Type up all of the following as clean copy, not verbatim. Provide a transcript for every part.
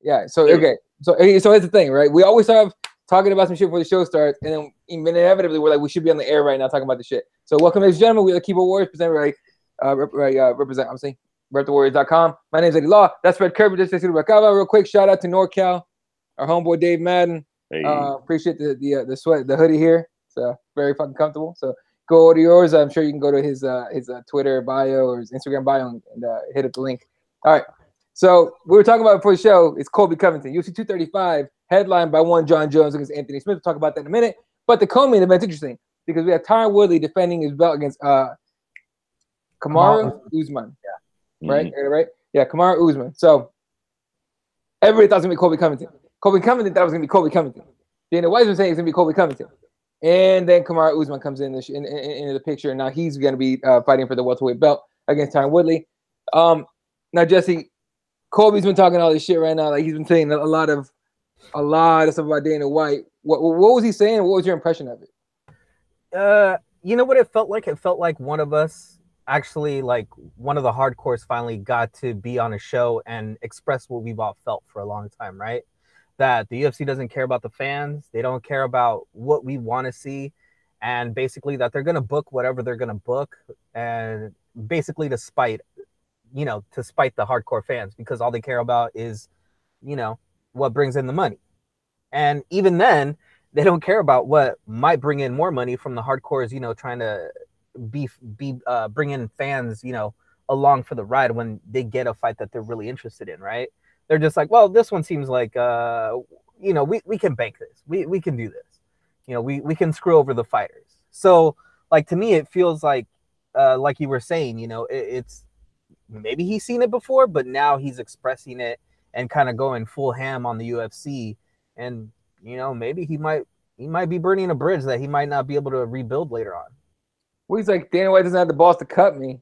Yeah. So okay. So here's the thing, right? We always have talking about some shit before the show starts, and then inevitably we're like, we should be on the air right now talking about the shit. So welcome, ladies and gentlemen. We are the Keyboard Warriors, presented represent. I'm saying repthewarriors.com. My name is Eddie Law. That's Red Kirby. This is Real quick shout out to NorCal, our homeboy Dave Madden. Hey. Appreciate the sweat, the hoodie here. It's very fucking comfortable. So go order yours. I'm sure you can go to his Twitter bio or his Instagram bio and hit up the link. All right. So we were talking about before the show. It's Colby Covington, UFC 235, headlined by one John Jones against Anthony Smith. We'll talk about that in a minute. But the co-main event's interesting because we have Tyron Woodley defending his belt against Kamaru Usman. Yeah. Right? Mm-hmm. Right? Yeah, Kamaru Usman. So everybody thought it was going to be Colby Covington. Colby Covington thought it was going to be Colby Covington. Dana White was saying it's going to be Colby Covington. And then Kamaru Usman comes in into the picture, and now he's going to be fighting for the welterweight belt against Tyron Woodley. Now, Jesse, Colby's been talking all this shit right now. Like, he's been saying a lot of stuff about Dana White. What was he saying? What was your impression of it? You know what it felt like? It felt like one of us, actually, like one of the hardcores finally got to be on a show and express what we've all felt for a long time, right? That the UFC doesn't care about the fans. They don't care about what we want to see. And basically that they're going to book whatever they're going to book. And basically to spite the hardcore fans, because all they care about is, what brings in the money. And even then, they don't care about what might bring in more money from the hardcores, trying to bring in fans, along for the ride when they get a fight that they're really interested in, right? They're just like, well, this one seems like, we can bank this. We can do this. We can screw over the fighters. So, like, to me, it feels like you were saying, it's maybe he's seen it before, but now he's expressing it and kind of going full ham on the UFC. And, maybe he might be burning a bridge that he might not be able to rebuild later on. Well, he's like, Dana White doesn't have the balls to cut me.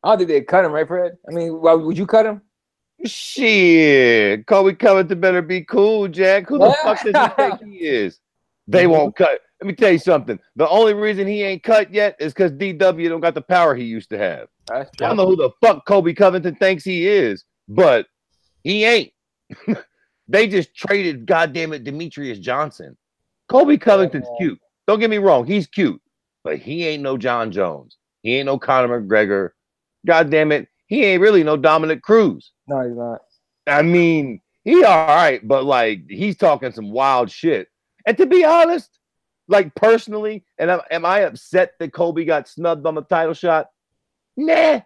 I don't think they'd cut him, right, Fred? I mean, why would you cut him? Shit, Colby Covington better be cool, Jack. Who the fuck does he think he is? They won't cut. Let me tell you something. The only reason he ain't cut yet is because DW don't got the power he used to have. I don't know who the fuck Colby Covington thinks he is, but he ain't. They just traded, goddamn it, Demetrius Johnson. Colby Covington's cute. Don't get me wrong, he's cute, but he ain't no John Jones. He ain't no Conor McGregor. Goddamn it, he ain't really no Dominic Cruz. No, he's not. I mean, he all right, but like he's talking some wild shit. And to be honest, like personally, and am I upset that Colby got snubbed on the title shot? Nah.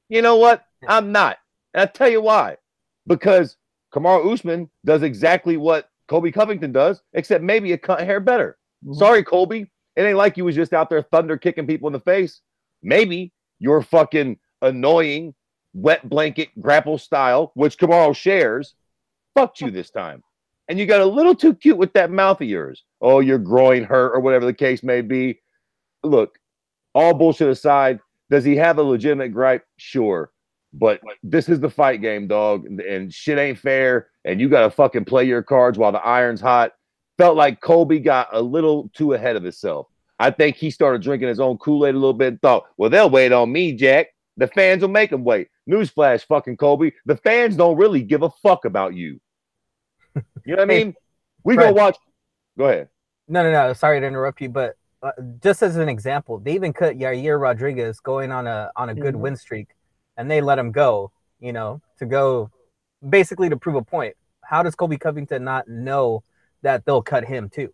You know what? I'm not. And I'll tell you why. Because Kamaru Usman does exactly what Colby Covington does, except maybe a cut hair better. Mm-hmm. Sorry, Colby. It ain't like you was just out there thunder kicking people in the face. Maybe you're fucking annoying wet blanket grapple style, which Kamaru shares, fucked you this time. And you got a little too cute with that mouth of yours. Oh, your groin hurt or whatever the case may be. Look, all bullshit aside, does he have a legitimate gripe? Sure. But this is the fight game, dog, and shit ain't fair, and you got to fucking play your cards while the iron's hot. Felt like Colby got a little too ahead of himself. I think he started drinking his own Kool-Aid a little bit and thought, well, they'll wait on me, Jack. The fans will make them wait. Newsflash, fucking Colby. The fans don't really give a fuck about you. You know what I mean? We go watch. Go ahead. No. Sorry to interrupt you, but just as an example, they even cut Yair Rodriguez going on a good win streak, and they let him go, to go basically to prove a point. How does Colby Covington not know that they'll cut him too?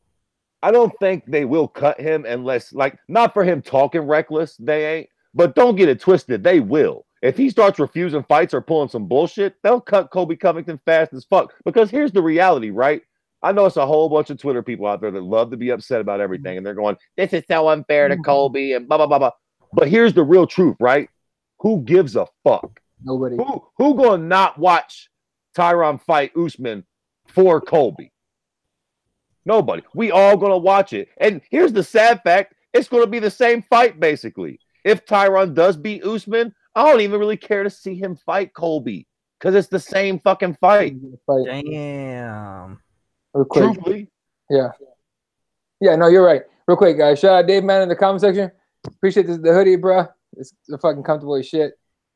I don't think they will cut him unless, like, not for him talking reckless, they ain't. But don't get it twisted, they will. If he starts refusing fights or pulling some bullshit, they'll cut Colby Covington fast as fuck. Because here's the reality, right? I know it's a whole bunch of Twitter people out there that love to be upset about everything, and they're going, this is so unfair to Colby, and blah, blah, blah, blah. But here's the real truth, right? Who gives a fuck? Nobody. Who gonna not watch Tyron fight Usman for Colby? Nobody. We all gonna watch it. And here's the sad fact, it's gonna be the same fight, basically. If Tyron does beat Usman, I don't even really care to see him fight Colby because it's the same fucking fight. Damn. Truthfully. Yeah. Yeah, no, you're right. Real quick, guys. Shout out Dave Man in the comment section. Appreciate the hoodie, bro. It's fucking comfortable as shit.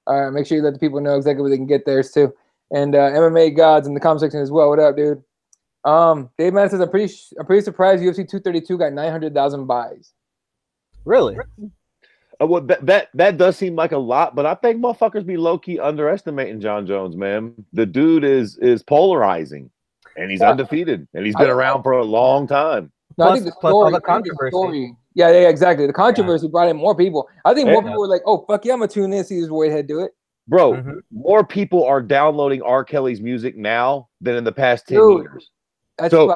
Make sure you let the people know exactly where they can get theirs too. and MMA gods in the comment section as well. What up, dude? Dave Madden says I'm pretty surprised UFC 232 got 900,000 buys. Really? Well, that does seem like a lot, but I think motherfuckers be low key underestimating John Jones, man. The dude is polarizing, and he's undefeated, and he's been around for a long time. No, I think the story, all the controversy. Yeah, exactly. The controversy brought in more people. I think more people were like, "Oh, fuck yeah, I'm gonna tune in, see this Whitehead do it." Bro, more people are downloading R. Kelly's music now than in the past 10 years. So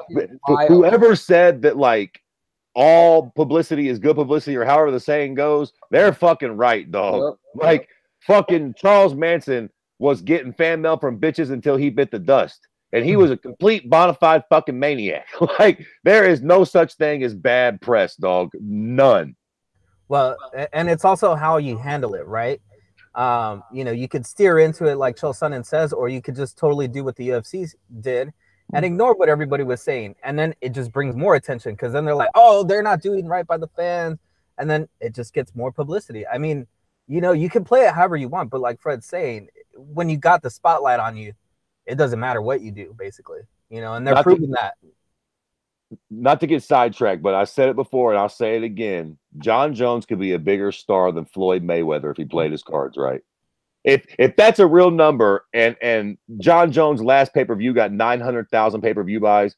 whoever said that like all publicity is good publicity, or however the saying goes, they're fucking right, dog. Like fucking Charles Manson was getting fan mail from bitches until he bit the dust. And he was a complete bona fide fucking maniac. Like, there is no such thing as bad press, dog. None. Well, and it's also how you handle it, right? You know, you could steer into it like Chael Sonnen says, or you could just totally do what the UFC did and ignore what everybody was saying. And then it just brings more attention because then they're like, oh, they're not doing right by the fans. And then it just gets more publicity. I mean, you know, you can play it however you want, but like Fred's saying, when you got the spotlight on you, it doesn't matter what you do, basically, you know, and they're proving that. Not to get sidetracked, but I said it before and I'll say it again. John Jones could be a bigger star than Floyd Mayweather if he played his cards right. If that's a real number, and John Jones' last pay-per-view got 900,000 pay-per-view buys,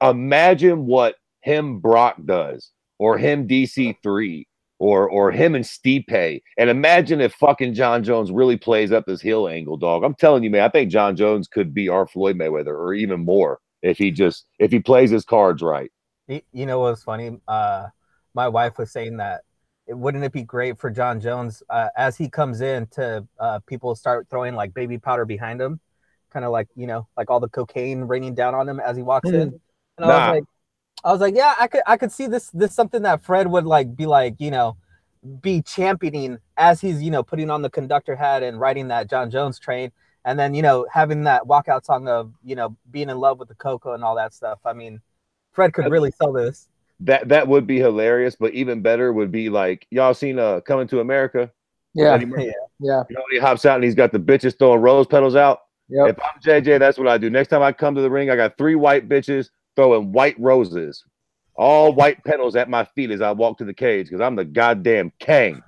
imagine what him Brock does, or him DC3, or him and Stipe. And imagine if fucking John Jones really plays up this heel angle, dog. I'm telling you, man, I think John Jones could be our Floyd Mayweather, or even more, if he plays his cards right. You know what's funny? My wife was saying that wouldn't it be great for John Jones as he comes in to people start throwing like baby powder behind him, kind of like, you know, like all the cocaine raining down on him as he walks in. And I was like, yeah, I could see this something that Fred would like be like, you know, be championing as he's, you know, putting on the conductor hat and riding that John Jones train, and then, you know, having that walkout song of, you know, being in love with the cocoa and all that stuff. I mean, Fred could really sell this. That would be hilarious, but even better would be like, y'all seen Coming to America? Yeah. You know, he hops out and he's got the bitches throwing rose petals out. Yep. If I'm JJ, that's what I do. Next time I come to the ring, I got 3 white bitches throwing white roses, all white petals at my feet as I walk to the cage, because I'm the goddamn king.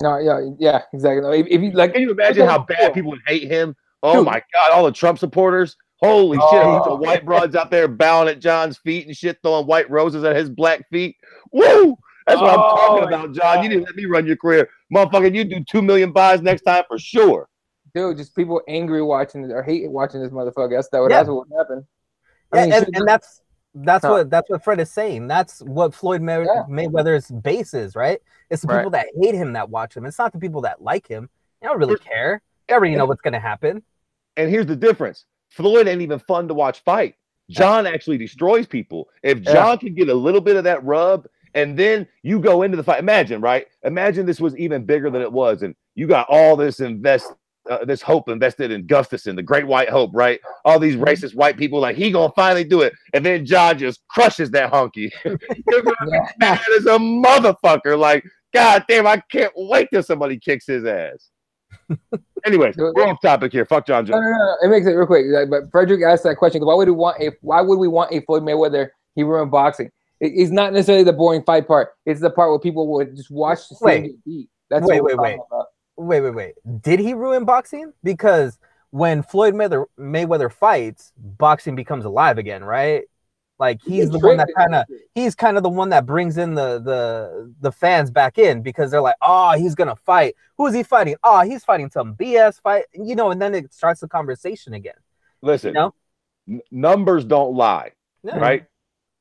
No, yeah, exactly. If you like, can you imagine how bad people would hate him? Oh my God, all the Trump supporters. Holy shit, a bunch of white broads out there bowing at John's feet and shit, throwing white roses at his black feet. Woo! That's what I'm talking about, John. You didn't let me run your career. Motherfucker, you do 2 million buys next time for sure. Dude, just people angry watching or hate watching this motherfucker. That's what would happen. I mean, and that's what Fred is saying. That's what Floyd Mayweather's base is, right? It's the people that hate him that watch him. It's not the people that like him. They don't really care. They already know what's going to happen. And here's the difference. Floyd ain't even fun to watch fight. John actually destroys people. If John can get a little bit of that rub, and then you go into the fight. Imagine, right? Imagine this was even bigger than it was, and you got all this this hope invested in Gustafson, the great white hope, right? All these racist white people, like, he gonna finally do it, and then John just crushes that honky. You're gonna be mad as a motherfucker. Like, God damn, I can't wait till somebody kicks his ass. Anyway, we're off topic here. Fuck John Jones. No. It makes it real quick. But Frederick asked that question: Why would we want a Floyd Mayweather hero in boxing? It's not necessarily the boring fight part. It's the part where people would just watch the same get beat. That's Wait. Did he ruin boxing? Because when Floyd Mayweather fights, boxing becomes alive again, right? Like he's the one that kind of the one that brings in the fans back in, because they're like, oh, he's gonna fight. Who is he fighting? Oh, he's fighting some BS fight, you know, and then it starts the conversation again. Listen, you know? Numbers don't lie, right?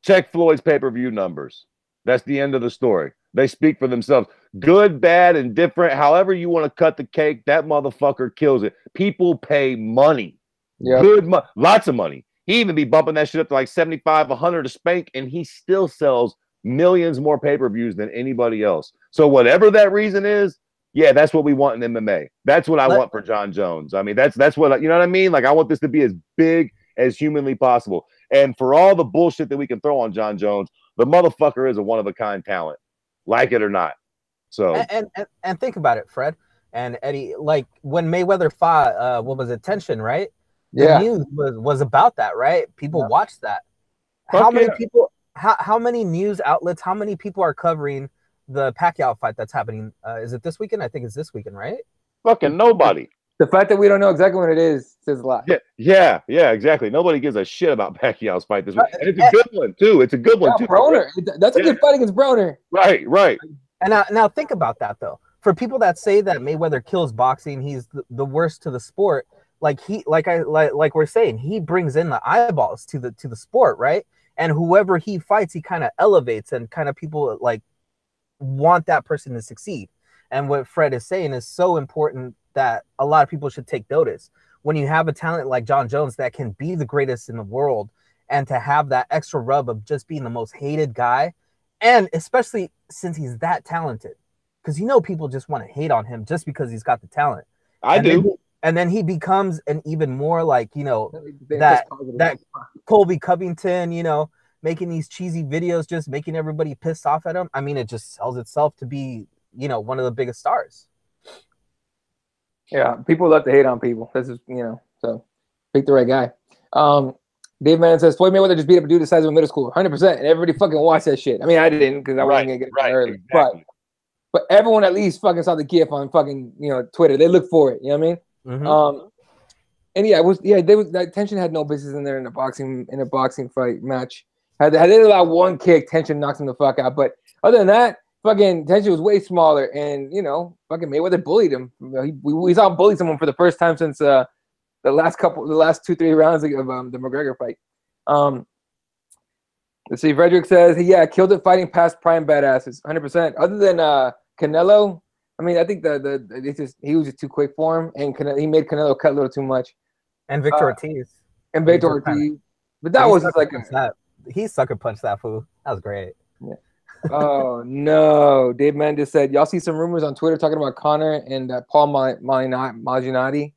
Check Floyd's pay-per-view numbers. That's the end of the story. They speak for themselves. Good, bad, and different. However you want to cut the cake, that motherfucker kills it. People pay money. Lots of money. He even be bumping that shit up to like 75, 100 a spank, and he still sells millions more pay-per-views than anybody else. So whatever that reason is, yeah, that's what we want in MMA. That's what I want for John Jones. I mean, that's what, you know what I mean? Like, I want this to be as big as humanly possible. And for all the bullshit that we can throw on John Jones, the motherfucker is a one-of-a-kind talent, like it or not. So and think about it, Fred. And Eddie, like when Mayweather fought, what was it, Tension, right? The Yeah. news was about that, right? People watched that. Fuck How many yeah. people? How many news outlets? How many people are covering the Pacquiao fight that's happening? Is it this weekend? I think it's this weekend, right? Fucking nobody. The fact that we don't know exactly when it is says a lot. Yeah, exactly. Nobody gives a shit about Pacquiao's fight this week. And it's a Eh, good one, too. It's a good one, too. Broner. That's a Yeah. good fight against Broner. Right. And now think about that though. For people that say that Mayweather kills boxing, he's the worst to the sport. Like we're saying, he brings in the eyeballs to the sport, right? And whoever he fights, he kind of elevates, and kind of people like want that person to succeed. And what Fred is saying is so important that a lot of people should take notice. When you have a talent like John Jones that can be the greatest in the world, and to have that extra rub of just being the most hated guy, and especially since he's that talented, because people just want to hate on him just because he's got the talent. I do. And then he becomes an even more like, that Colby Covington, making these cheesy videos, just making everybody pissed off at him. I mean, it just sells itself to be, one of the biggest stars. Yeah, people love to hate on people. This is, so pick the right guy. Dave Mann says Floyd Mayweather just beat up a dude the size of a middle school, 100%, and everybody fucking watched that shit. I mean, I didn't because I wasn't gonna get it early, exactly. but everyone at least fucking saw the gif on fucking Twitter. They look for it. You know what I mean? Mm-hmm. And that Tension had no business in there in a boxing fight match. Had they allowed one kick, Tension knocks him the fuck out. But other than that, fucking Tension was way smaller, and fucking Mayweather bullied him. We saw him bully someone for the first time since the last 2-3 rounds of the McGregor fight. Let's see. Frederick says killed it fighting past prime badasses, 100%. Other than Canelo, I mean, I think he was just too quick for him, and he made Canelo cut a little too much. And Victor Ortiz. But that was just like he sucker punched that fool. That was great. Yeah. Oh no! Dave Mendes said, "Y'all see some rumors on Twitter talking about Conor and Paul Malignaggi."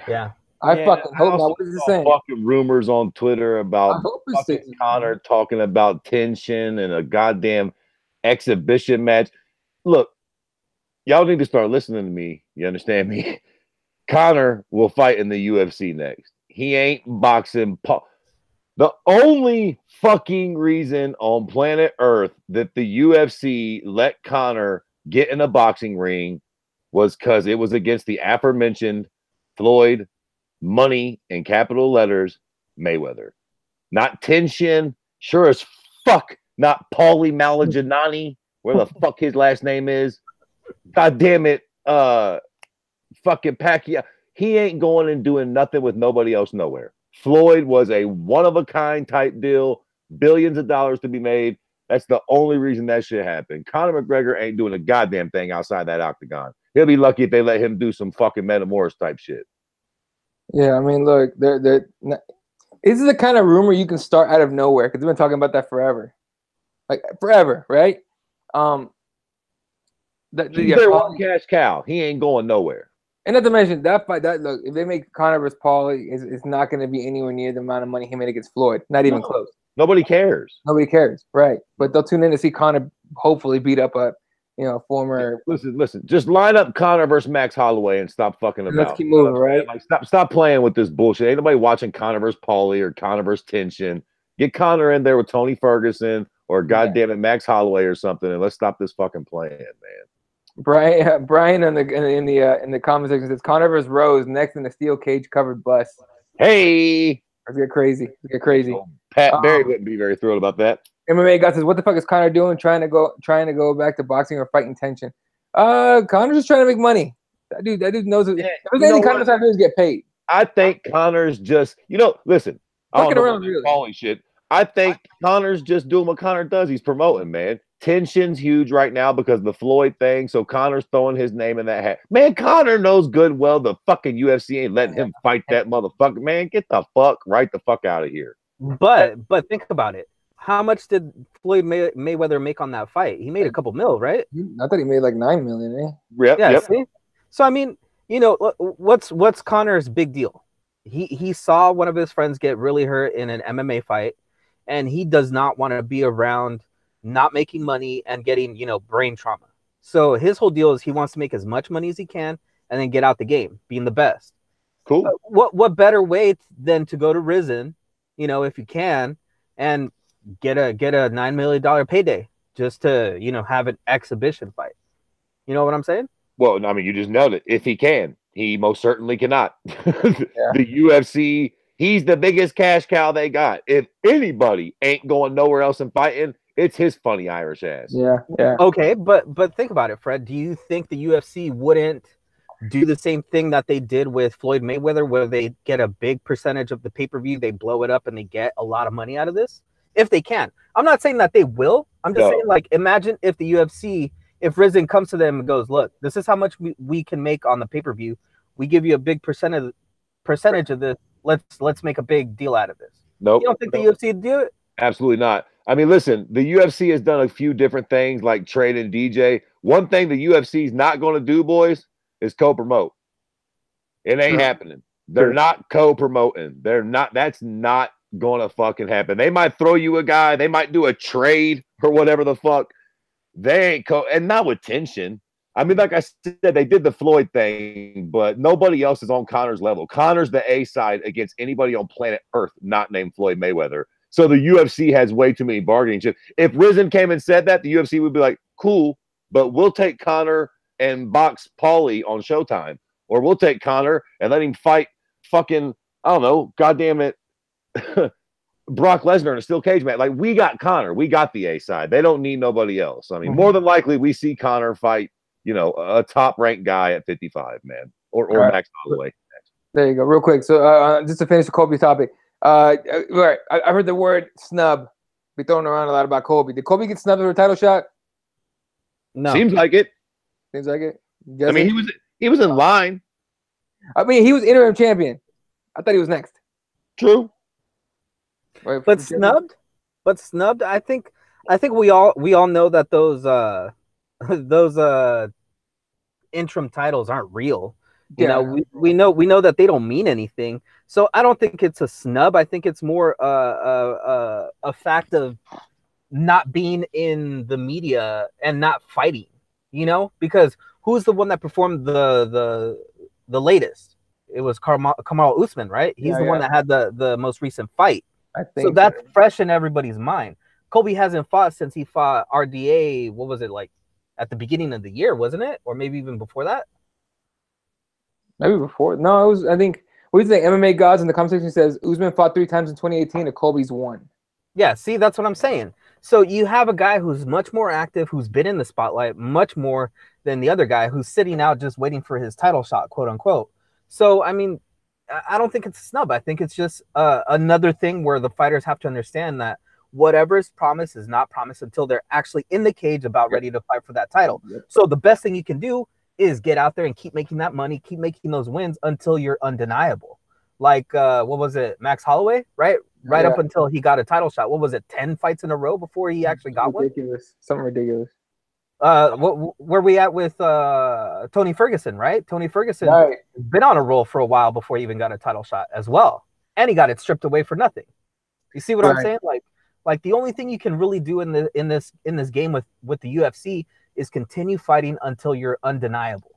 Yeah, I fucking hope not. What is it saying? Fucking rumors on Twitter about fucking Conor talking about tension and a goddamn exhibition match. Look, y'all need to start listening to me. You understand me? Conor will fight in the UFC next. He ain't boxing Paul. The only fucking reason on planet Earth that the UFC let Conor get in a boxing ring was because it was against the aforementioned Floyd, money in capital letters, Mayweather. Not Tenshin, sure as fuck, not Paulie Malignaggi, where the fuck his last name is. God damn it, fucking Pacquiao. He ain't going and doing nothing with nobody else nowhere. Floyd was a one-of-a-kind type deal, billions of dollars to be made. That's the only reason that shit happened. Conor McGregor ain't doing a goddamn thing outside that octagon. He'll be lucky if they let him do some fucking Metamoris type shit. Yeah, I mean, look, this is the kind of rumor you can start out of nowhere because we've been talking about that forever, like forever, right? He's their one cash cow. He ain't going nowhere. And not to mention that fight. Look, if they make Conor versus Paulie, it's not going to be anywhere near the amount of money he made against Floyd. Not even close. Nobody cares. Nobody cares, right? But they'll tune in to see Conor hopefully beat up a former. Listen. Just line up Conor versus Max Holloway and stop fucking about. Let's keep moving, right? Like stop playing with this bullshit. Ain't nobody watching Conor versus Paulie or Conor versus Tension. Get Conor in there with Tony Ferguson or goddamn it Max Holloway or something, and let's stop this fucking playing, man. Brian in the comment section says Conor versus Rose next in the steel cage covered bus. Hey, let's get crazy. So Pat Barry wouldn't be very thrilled about that. MMA guy says, "What the fuck is Conor doing? Trying to go back to boxing or fighting tension?" Conor's just trying to make money. That dude knows it. If there's anything Conor's trying to do is get paid. I think Conor's just listen. Fucking around, really. Holy shit. I think Conor's just doing what Conor does. He's promoting, man. Tension's huge right now because of the Floyd thing. So Conor's throwing his name in that hat. Man, Conor knows good well the fucking UFC ain't letting him fight that motherfucker. Man, get the fuck right the fuck out of here. But think about it. How much did Floyd Mayweather make on that fight? He made a couple mil, right? I thought he made like $9 million. Yep. See? So I mean, what's Conor's big deal? He saw one of his friends get really hurt in an MMA fight, and he does not want to be around not making money and getting brain trauma. So his whole deal is he wants to make as much money as he can and then get out the game, being the best. Cool. What better way than to go to Risen, you know, if you can, and get a $9 million payday just to, you know, have an exhibition fight. You know what I'm saying? Well, I mean, you just nailed it. If he can, he most certainly cannot. The UFC, he's the biggest cash cow they got. If anybody ain't going nowhere else and fighting, it's his funny Irish ass. Yeah, yeah. Okay, but think about it, Fred. Do you think the UFC wouldn't do the same thing that they did with Floyd Mayweather, where they get a big percentage of the pay-per-view, they blow it up, and they get a lot of money out of this? If they can. I'm not saying that they will. I'm just saying, like, imagine if the UFC, if Rizin comes to them and goes, look, this is how much we can make on the pay-per-view. We give you a big percentage of this. Let's make a big deal out of this. Nope. You don't think the UFC would do it? Absolutely not. I mean, listen, the UFC has done a few different things like trade and DJ. One thing the UFC is not going to do, boys, is co-promote. It ain't happening. They're not co-promoting. They're not. That's not going to fucking happen. They might throw you a guy. They might do a trade or whatever the fuck. They ain't and not with tension. I mean, like I said, they did the Floyd thing, but nobody else is on Conor's level. Conor's the A side against anybody on planet Earth not named Floyd Mayweather. So the UFC has way too many bargaining chips. If Rizin came and said that, the UFC would be like, cool, but we'll take Conor and box Paulie on Showtime. Or we'll take Conor and let him fight fucking, I don't know, goddamn it, Brock Lesnar in a steel cage match. Like, we got Conor. We got the A side. They don't need nobody else. I mean, more than likely, we see Conor fight, you know, a top-ranked guy at 55, man. Or Max Holloway. There you go. Real quick. So just to finish the Colby topic. Right. I heard the word snub be thrown around a lot about Colby. Did Colby get snubbed for a title shot? No. Seems like it. Seems like it. I mean, he was in line. I mean, he was interim champion. I thought he was next. True. Right, But snubbed? I think we all know that those interim titles aren't real. You know, we know that they don't mean anything. So I don't think it's a snub. I think it's more a fact of not being in the media and not fighting. You know, because who's the one that performed the latest? It was Kamal Usman, right? He's the one that had the most recent fight. I think so. That's fresh in everybody's mind. Colby hasn't fought since he fought RDA. What was it, like at the beginning of the year, wasn't it? Or maybe even before that? Maybe before. No, it was, I think, what do you think? MMA Gods in the conversation says Usman fought 3 times in 2018 and Colby's 1. Yeah, see, that's what I'm saying. So you have a guy who's much more active, who's been in the spotlight much more than the other guy who's sitting out just waiting for his title shot, quote unquote. So, I mean, I don't think it's a snub. I think it's just another thing where the fighters have to understand that whatever is promised is not promised until they're actually in the cage about ready to fight for that title. So the best thing you can do is get out there and keep making that money, keep making those wins until you're undeniable. Like, what was it? Max Holloway, right? Right up until he got a title shot. What was it? 10 fights in a row before he actually got one? Something ridiculous. Where we at with Tony Ferguson, right? Tony Ferguson has been on a roll for a while before he even got a title shot as well. And he got it stripped away for nothing. You see what I'm saying? Like the only thing you can really do in this game with the UFC is continue fighting until you're undeniable.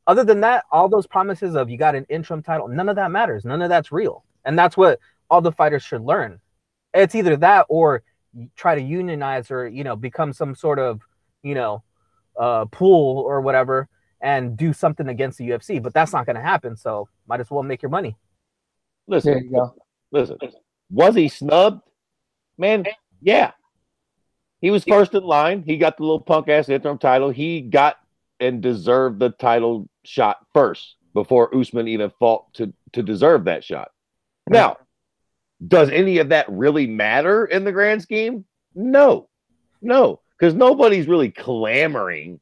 Other than that, all those promises of you got an interim title, none of that matters. None of that's real. And that's what all the fighters should learn. It's either that or try to unionize or, you know, become some sort of, you know, pool or whatever and do something against the UFC. But that's not going to happen. So might as well make your money. Listen, there you go. Listen. Was he snubbed? Man, yeah. He was first in line. He got the little punk ass interim title. He got and deserved the title shot first before Usman even fought to deserve that shot. Now, does any of that really matter in the grand scheme? No, because nobody's really clamoring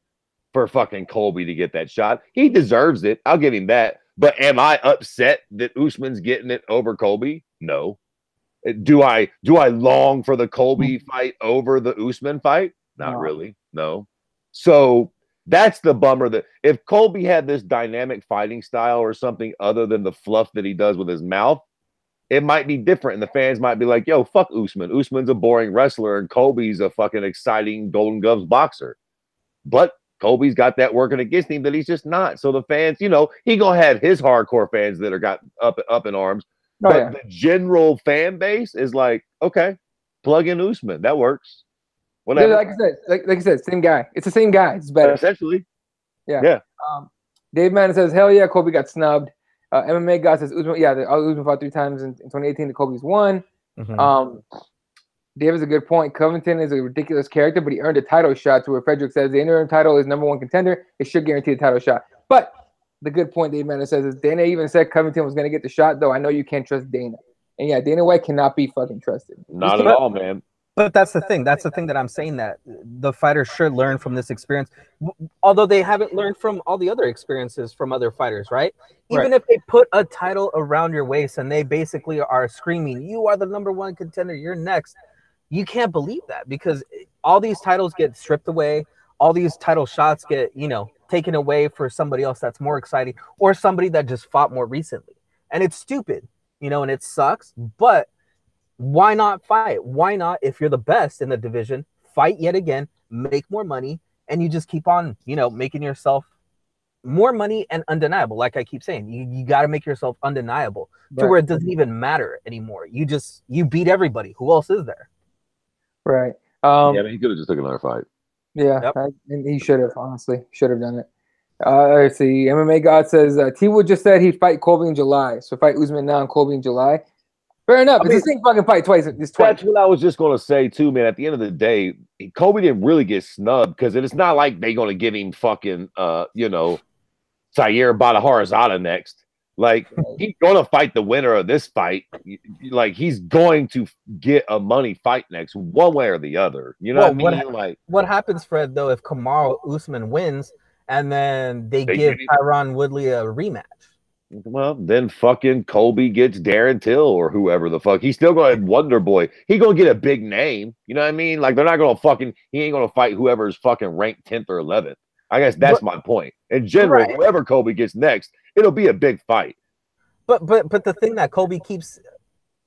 for fucking Colby to get that shot. He deserves it. I'll give him that. But am I upset that Usman's getting it over Colby? No. Do I long for the Colby fight over the Usman fight? Not really. No. So that's the bummer, that if Colby had this dynamic fighting style or something other than the fluff that he does with his mouth, it might be different. And the fans might be like, yo, fuck Usman. Usman's a boring wrestler and Colby's a fucking exciting Golden Gloves boxer. But Colby's got that working against him that he's just not. So the fans, you know, he gonna have his hardcore fans that are got up in arms. Oh, But yeah. the general fan base is like, okay, plug in Usman. That works. Whatever. Like I said, like I said, same guy. It's the same guy. It's better. Essentially. Yeah. Yeah. Dave Madden says, hell yeah, Colby got snubbed. MMA God says, Usman, yeah, Usman fought 3 times in 2018. The Colby's won. Dave has a good point. Covington is a ridiculous character, but he earned a title shot, to where Frederick says the interim title is #1 contender. It should guarantee a title shot. But the good point Dave Madden says is Dana even said Covington was going to get the shot, though I know you can't trust Dana. And yeah, Dana White cannot be fucking trusted. Not at all, man. But that's the thing. That's the thing that I'm saying, that the fighters should learn from this experience, although they haven't learned from all the other experiences from other fighters, right? Even if they put a title around your waist and they basically are screaming, you are the #1 contender, you're next. You can't believe that, because all these titles get stripped away. All these title shots get, you know, taken away for somebody else that's more exciting, or somebody that just fought more recently. And it's stupid, you know, and it sucks, but why not fight? Why not, if you're the best in the division, fight yet again, make more money, and you just keep on, you know, making yourself more money and undeniable. Like I keep saying, you got to make yourself undeniable to where it doesn't even matter anymore. You beat everybody. Who else is there? Right. Yeah, I mean, he could have just taken another fight. Yeah, and he should have, honestly. Should have done it. Let's see. MMA God says, T-Wood just said he'd fight Colby in July. So fight Usman now and Colby in July. Fair enough. It's the same fucking fight twice. It's twice. That's what I was just going to say, too, man. At the end of the day, Colby didn't really get snubbed, because it's not like they're going to give him fucking, you know, Zaire Badaharazada next. Like, he's going to fight the winner of this fight. Like, he's going to get a money fight next, one way or the other. You know what I mean? Like, what happens, Fred, though, if Kamaru Usman wins and then they give Tyron Woodley a rematch? Well, then fucking Colby gets Darren Till or whoever the fuck. He's still going to Wonder Boy. He going to get a big name. You know what I mean? Like, they're not going to fucking, he ain't going to fight whoever's fucking ranked 10th or 11th. I guess that's my point. In general, whoever Colby gets next, it'll be a big fight. But the thing that Colby keeps,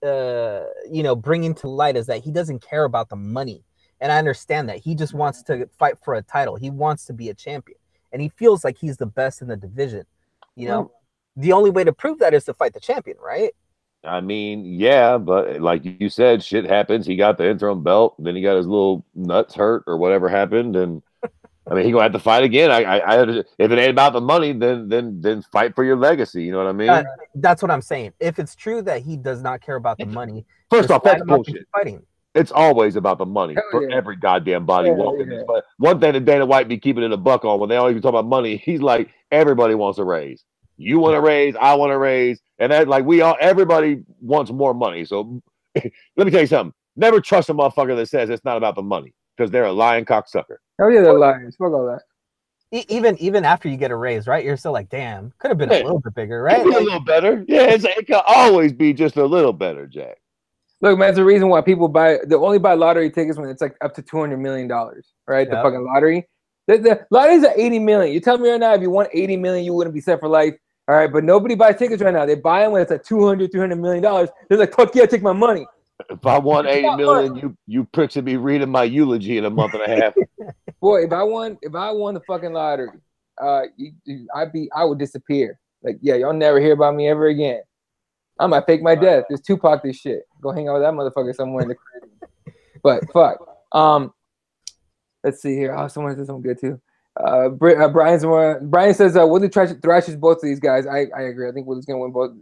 you know, bringing to light is that he doesn't care about the money, and I understand that. He just wants to fight for a title. He wants to be a champion, and he feels like he's the best in the division. You know, the only way to prove that is to fight the champion, right? I mean, yeah, but like you said, shit happens. He got the interim belt, then he got his little nuts hurt or whatever happened, and I mean, he gonna have to fight again. If it ain't about the money, then fight for your legacy. You know what I mean? That's what I'm saying. If it's true that he does not care about the money, first off, that's bullshit. Fighting. It's always about the money for every goddamn body walking this. But one thing that Dana White be keeping it a buck on when they always talk about money, he's like, everybody wants a raise. You want a raise, I want a raise, and that like everybody wants more money. So let me tell you something. Never trust a motherfucker that says it's not about the money, because they're a lying cocksucker. Oh yeah, they're lying. Fuck all that. Even after you get a raise, right? You're still like, damn, could have been a little bit bigger, right? Could be a little better. Yeah, it can always be just a little better, Jack. Look, man, it's the reason why people only buy lottery tickets when it's like up to $200 million, right? The fucking lottery. The lottery's at 80 million. You tell me right now, if you won 80 million, you wouldn't be set for life. All right, but nobody buys tickets right now. They buy them when it's like $200 million. They're like, fuck yeah, take my money. If I won 80 million, you pricks would be reading my eulogy in a month and a half. Boy, if I won the fucking lottery, I would disappear. Like, yeah, y'all never hear about me ever again. I might fake my death. There's Tupac this shit. Go hang out with that motherfucker somewhere in the crib. But fuck. Let's see here. Oh, someone said something good too. Brian says Woodley thrashes both of these guys. I agree. I think Woodley's gonna win both.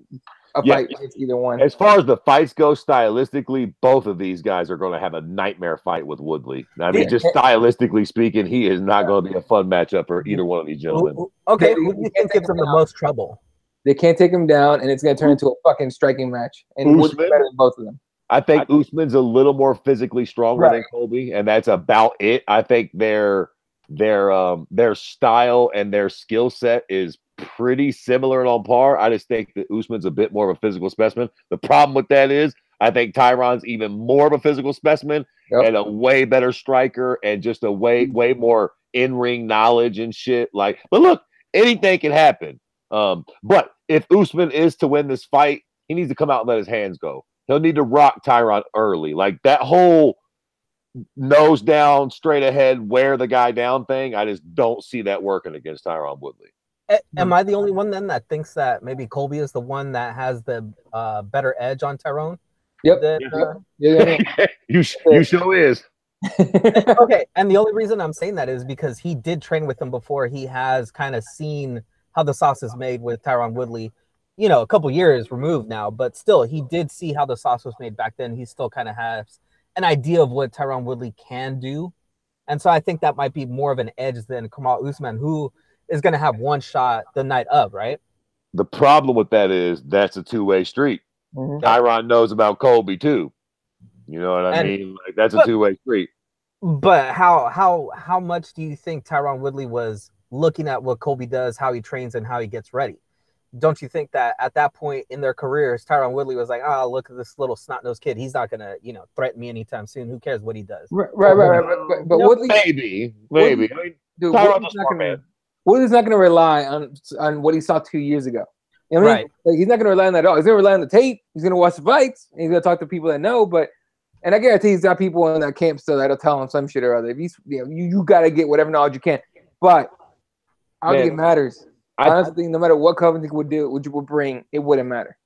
Fight against either one. As far as the fights go, stylistically, both of these guys are going to have a nightmare fight with Woodley. I mean, just stylistically speaking, he is not going to be a fun matchup for either one of these gentlemen. Okay, who do you think gives them the most trouble? They can't take him down, and it's going to turn into a fucking striking match. And Woodley's better than both of them. I think Usman's a little more physically stronger than Colby, and that's about it. I think their style and their skill set is pretty similar and on par. I just think that Usman's a bit more of a physical specimen. The problem with that is I think Tyron's even more of a physical specimen and a way better striker and just a way more in-ring knowledge and shit. Like, but look, anything can happen. But if Usman is to win this fight, he needs to come out and let his hands go. He'll need to rock Tyron early. Like that whole nose down, straight ahead, wear the guy down thing. I just don't see that working against Tyron Woodley. Am I the only one then that thinks that maybe Colby is the one that has the better edge on Tyrone? Yep. Than, Yeah. you sure is. Okay, and the only reason I'm saying that is because he did train with him before. He has kind of seen how the sauce is made with Tyron Woodley, you know, a couple years removed now, but still, he did see how the sauce was made back then. He still kind of has an idea of what Tyron Woodley can do, and so I think that might be more of an edge than Kamal Usman, who is going to have one shot the night of, right? The problem with that is that's a two-way street. Mhm. Tyron knows about Colby too. You know what I mean? Like that's a two-way street. But how much do you think Tyron Woodley was looking at what Colby does, how he trains, and how he gets ready? Don't you think that at that point in their careers, Tyron Woodley was like, oh, look at this little snot-nosed kid. He's not gonna, you know, threaten me anytime soon. Who cares what he does? Right. But Woodley, maybe. Woodley, I mean, dude, Tyron's a smart man. Woodley's not gonna rely on what he saw 2 years ago. You know what I mean? Right. Like, he's not gonna rely on that at all. He's gonna rely on the tape. He's gonna watch the fights. And he's gonna talk to people that know. And I guarantee he's got people in that camp still that'll tell him some shit or other. If he's, you got to get whatever knowledge you can. But I don't think it matters. I honestly think no matter what Covington would bring, it wouldn't matter.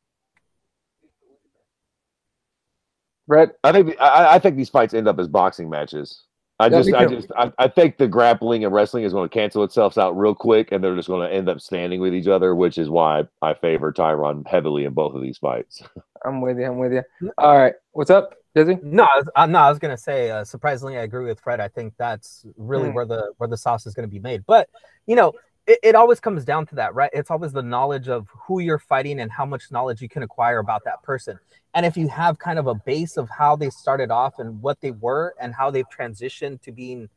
Brett? I think these fights end up as boxing matches. I think the grappling and wrestling is going to cancel itself out real quick, and they're just going to end up standing with each other, which is why I favor Tyron heavily in both of these fights. I'm with you. All right, what's up, Dizzy? No, I was gonna say. Surprisingly, I agree with Fred. I think that's really where the sauce is going to be made. But you know, it always comes down to that, right? It's always the knowledge of who you're fighting and how much knowledge you can acquire about that person. And if you have kind of a base of how they started off and what they were and how they've transitioned to being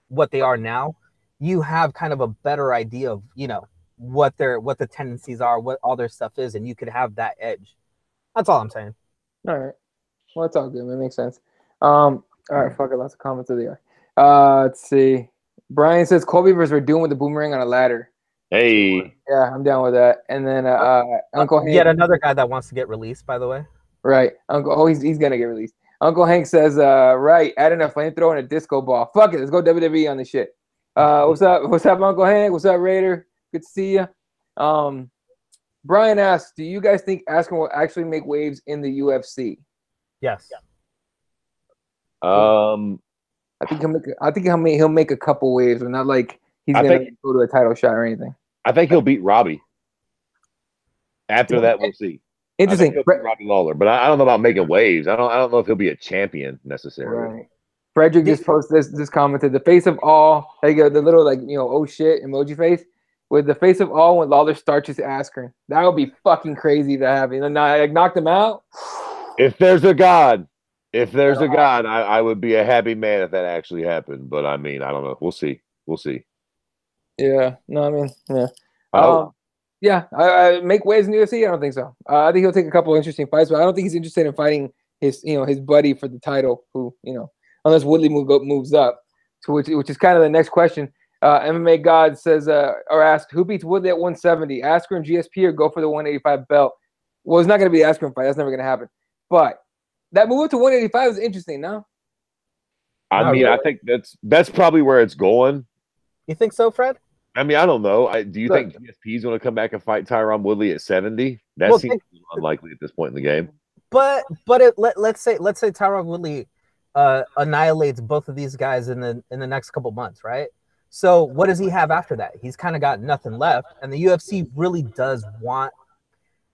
what they are now, you have kind of a better idea of, you know, what the tendencies are, what all their stuff is, and you could have that edge. That's all I'm saying. All right. Well, it's all good. It makes sense. All right, fuck it. Lots of comments of the year. Let's see. Brian says Colby versus Verdun with the boomerang on a ladder. Hey. Yeah, I'm down with that. And then Uncle Hank. Yet another guy that wants to get released, by the way. Right. He's gonna get released. Uncle Hank says, right, add in a flamethrower and a disco ball. Fuck it, let's go WWE on this shit. What's up? What's up, Uncle Hank? What's up, Raider? Good to see you. Brian asks, do you guys think Askren will actually make waves in the UFC? Yes. I think he'll make a couple waves, but not like he's gonna go to a title shot or anything. I think he'll beat Robbie. After that, we'll see. Interesting. He'll beat Robbie Lawler, but I don't know about making waves. I don't know if he'll be a champion necessarily. Right. Frederick just posted this commented, the face of all, there you go, the little like, you know, oh shit emoji face. With the face of all when Lawler starches Askren. That would be fucking crazy to have. You know, like knocked him out. If there's a God, I would be a happy man if that actually happened. But I mean, I don't know. We'll see. Yeah. No, I mean, yeah. Yeah. I make waves in the UFC? I don't think so. I think he'll take a couple of interesting fights, but I don't think he's interested in fighting his buddy for the title, who, unless Woodley moves up, to which is kind of the next question. MMA God says, or asked, who beats Woodley at 170? Askren, GSP, or go for the 185 belt? Well, it's not going to be the Askren fight. That's never going to happen. But that move to 185 is interesting, no? I mean, I think that's probably where it's going. You think so, Fred? I mean, I don't know. Do you think GSP is going to come back and fight Tyron Woodley at 70? That seems unlikely at this point in the game. But let's say Tyron Woodley annihilates both of these guys in the next couple months, right? So what does he have after that? He's kind of got nothing left, and the UFC really does want.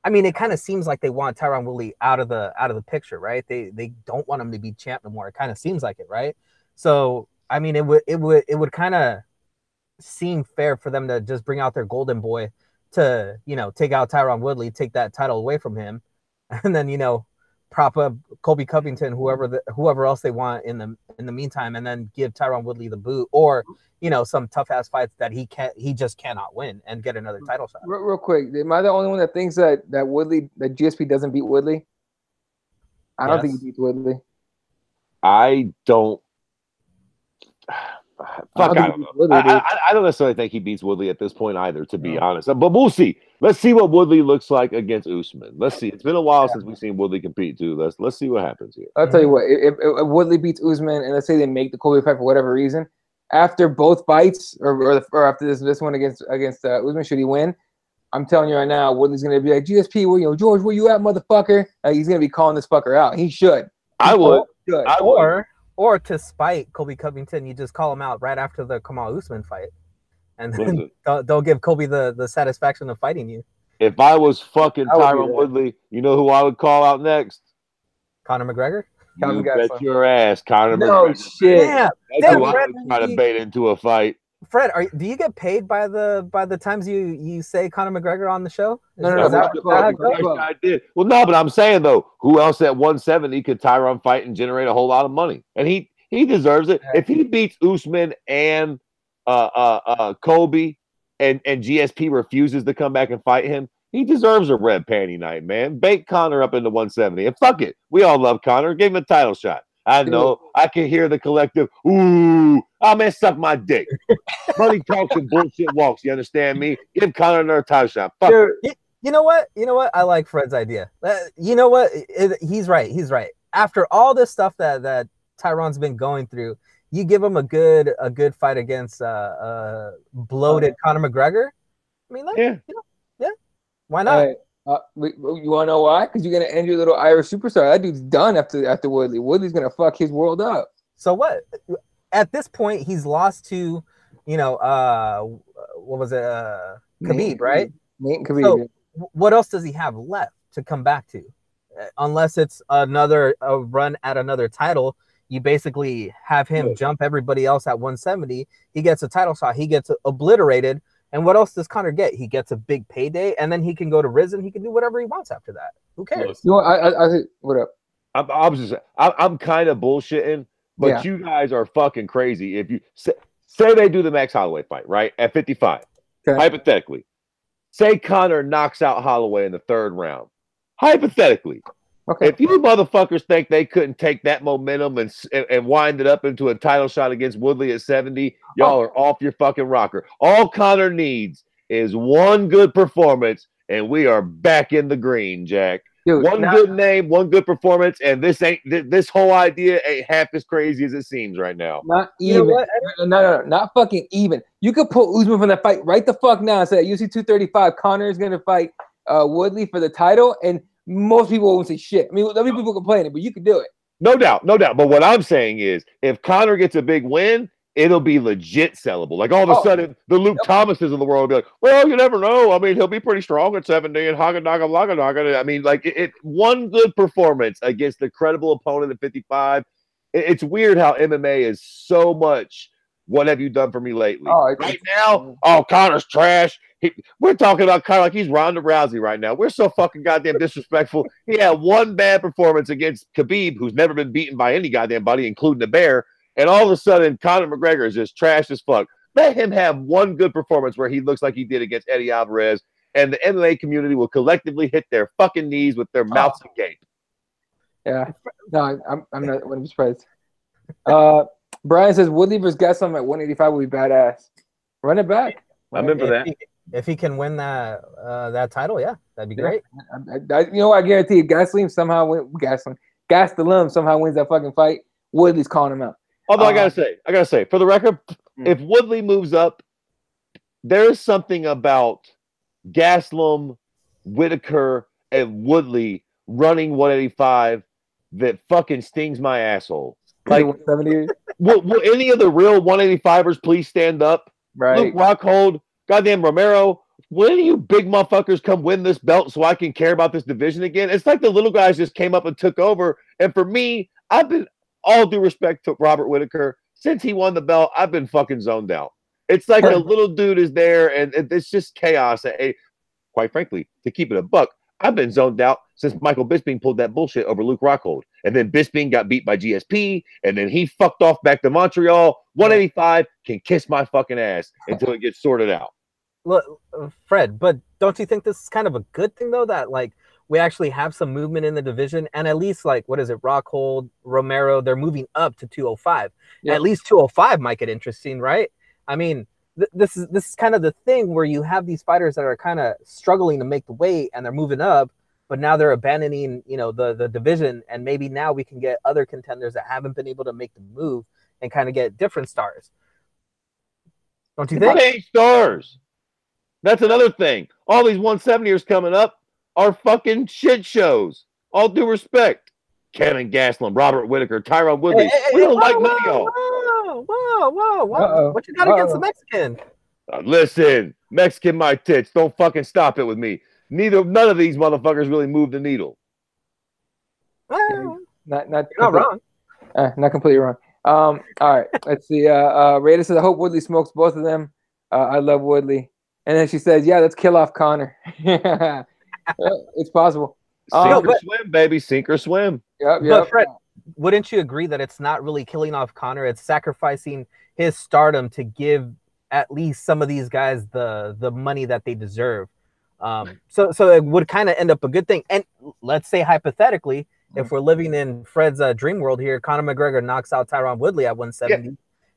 I mean, it kind of seems like they want Tyron Woodley out of the picture, right? They don't want him to be champ no more. It kind of seems like it, right? So I mean, it would kind of seem fair for them to just bring out their golden boy to take out Tyron Woodley, take that title away from him, and then prop up Colby Covington, whoever else they want in the meantime, and then give Tyron Woodley the boot, or some tough ass fights that he just cannot win and get another title shot. Real quick, am I the only one that thinks that GSP doesn't beat Woodley? I don't think he beats Woodley. I don't Fuck, I don't know. Woodley, I don't necessarily think he beats Woodley at this point either, to be honest. But we'll see. Let's see what Woodley looks like against Usman. Let's see. It's been a while since we've seen Woodley compete too. Let's see what happens here. I'll tell you what. If Woodley beats Usman, and let's say they make the Colby fight for whatever reason, after both fights, or after this one against Usman, should he win? I'm telling you right now, Woodley's gonna be like, GSP, George, where you at, motherfucker? He's gonna be calling this fucker out. He should. I would. Or to spite Colby Covington, you just call him out right after the Kamal Usman fight, and then they'll give Colby the satisfaction of fighting you. If I was fucking Tyron Woodley, you know who I would call out next? Conor McGregor. You bet your ass, Conor McGregor. No shit. That's who I would try to bait into a fight. Fred, do you get paid by the times you say Conor McGregor on the show? No. I did. Well, no, but I'm saying though, who else at 170 could Tyron fight and generate a whole lot of money? And he deserves it. If he beats Usman and Colby and GSP refuses to come back and fight him, he deserves a red panty night, man. Bait Conor up into 170 and fuck it. We all love Conor. Give him a title shot. I know. I can hear the collective. Ooh, oh man, suck my dick. Money talks and bullshit walks. You understand me? Give Conor another title shot. Fuck. You know what? I like Fred's idea. You know what? He's right. After all this stuff that Tyron's been going through, you give him a good fight against bloated Conor McGregor. I mean, yeah. Why not? You want to know why? Because you're gonna end your little Irish superstar. That dude's done after Woodley. Woodley's gonna fuck his world up. So what? At this point, he's lost to, what was it? Khabib, right? Nate Khabib. So what else does he have left to come back to? Unless it's another run at another title, you basically have him jump everybody else at 170. He gets a title shot. He gets obliterated. And what else does Conor get? He gets a big payday, and then he can go to Rizin. He can do whatever he wants after that. Who cares? You know, I think, what up? I'm kind of bullshitting, but you guys are fucking crazy. If you say they do the Max Holloway fight, right, at 55, hypothetically, say Conor knocks out Holloway in the third round, hypothetically. Okay. If you motherfuckers think they couldn't take that momentum and wind it up into a title shot against Woodley at 70, y'all are off your fucking rocker. All Conor needs is one good performance, and we are back in the green, Jack. Dude, good name, one good performance, and this whole idea ain't half as crazy as it seems right now. Not even. You know no, not fucking even. You could pull Usman from that fight right the fuck now and say at UFC 235, Conor is going to fight Woodley for the title, and most people won't say shit. I mean, there'll be people complaining, but you can do it. No doubt. But what I'm saying is, if Conor gets a big win, it'll be legit sellable. Like all of a sudden, the Luke Thomases of the world will be like, well, you never know. I mean, he'll be pretty strong at 70 and Haganaga. I mean, like one good performance against a credible opponent at 55. It's weird how MMA is so much. What have you done for me lately? Right now, Conor's trash. We're talking about Conor like he's Ronda Rousey right now. We're so fucking goddamn disrespectful. He had one bad performance against Khabib, who's never been beaten by any goddamn body, including the Bear. And all of a sudden, Conor McGregor is just trash as fuck. Let him have one good performance where he looks like he did against Eddie Alvarez, and the MMA community will collectively hit their fucking knees with their mouths agape. Yeah. No, I'm not surprised. Brian says Woodley versus Gastelum at 185 would be badass. Run it back. I remember that. If he can win that title, that'd be great. I guarantee you, Gastelum somehow wins that fucking fight. Woodley's calling him out. Although I gotta say, for the record, if Woodley moves up, there is something about Gastelum, Whitaker, and Woodley running 185 that fucking stings my asshole. Like, will any of the real 185ers please stand up? Right. Luke Rockhold, goddamn Romero. Will any of you big motherfuckers come win this belt so I can care about this division again? It's like the little guys just came up and took over. And for me, I've been, all due respect to Robert Whitaker, since he won the belt, I've been fucking zoned out. It's like the little dude is there, and it's just chaos. Hey, quite frankly, to keep it a buck, I've been zoned out since Michael Bisping pulled that bullshit over Luke Rockhold. And then Bisping got beat by GSP, and then he fucked off back to Montreal. 185 can kiss my fucking ass until it gets sorted out. Look, Fred, but don't you think this is kind of a good thing, though, that, like, we actually have some movement in the division, and at least like what is it, Rockhold, Romero, they're moving up to 205. Yep. At least 205 might get interesting, right? I mean, this is kind of the thing where you have these fighters that are kind of struggling to make the weight, and they're moving up, but now they're abandoning, you know, the division, and maybe now we can get other contenders that haven't been able to make the move and kind of get different stars. Don't you think? They ain't stars. That's another thing. All these 170ers coming up are fucking shit shows. All due respect. Kevin Gastelum, Robert Whitaker, Tyron Woodley. We don't like none of y'all. Whoa. What you got against the Mexican? Listen, Mexican my tits. Don't fucking stop it with me. None of these motherfuckers really move the needle. Well, Not wrong. Not completely wrong. All right. Let's see. Rada says, I hope Woodley smokes both of them. I love Woodley. And then she says, yeah, let's kill off Connor. It's possible. Sink or swim, baby. Sink or swim. Yep. But Fred, wouldn't you agree that it's not really killing off Connor? It's sacrificing his stardom to give at least some of these guys the money that they deserve. So it would kind of end up a good thing. And let's say hypothetically, if we're living in Fred's dream world here, Conor McGregor knocks out Tyron Woodley at 170. Yeah.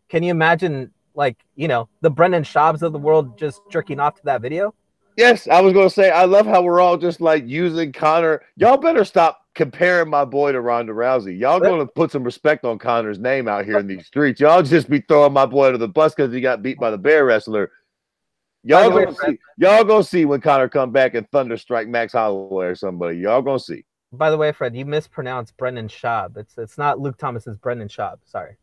Can you imagine, like, you know, the Brendan Schaubs of the world just jerking off to that video? Yes, I was going to say, I love how we're all just like using Conor. Y'all better stop comparing my boy to Ronda Rousey. Y'all going to put some respect on Conor's name out here in these streets. Y'all just be throwing my boy to the bus because he got beat by the bear wrestler. Y'all gonna see when Conor come back and thunderstrike Max Holloway or somebody. Y'all gonna see. By the way, Fred, you mispronounced Brendan Schaub. It's not Luke Thomas, it's Brendan Schaub. Sorry.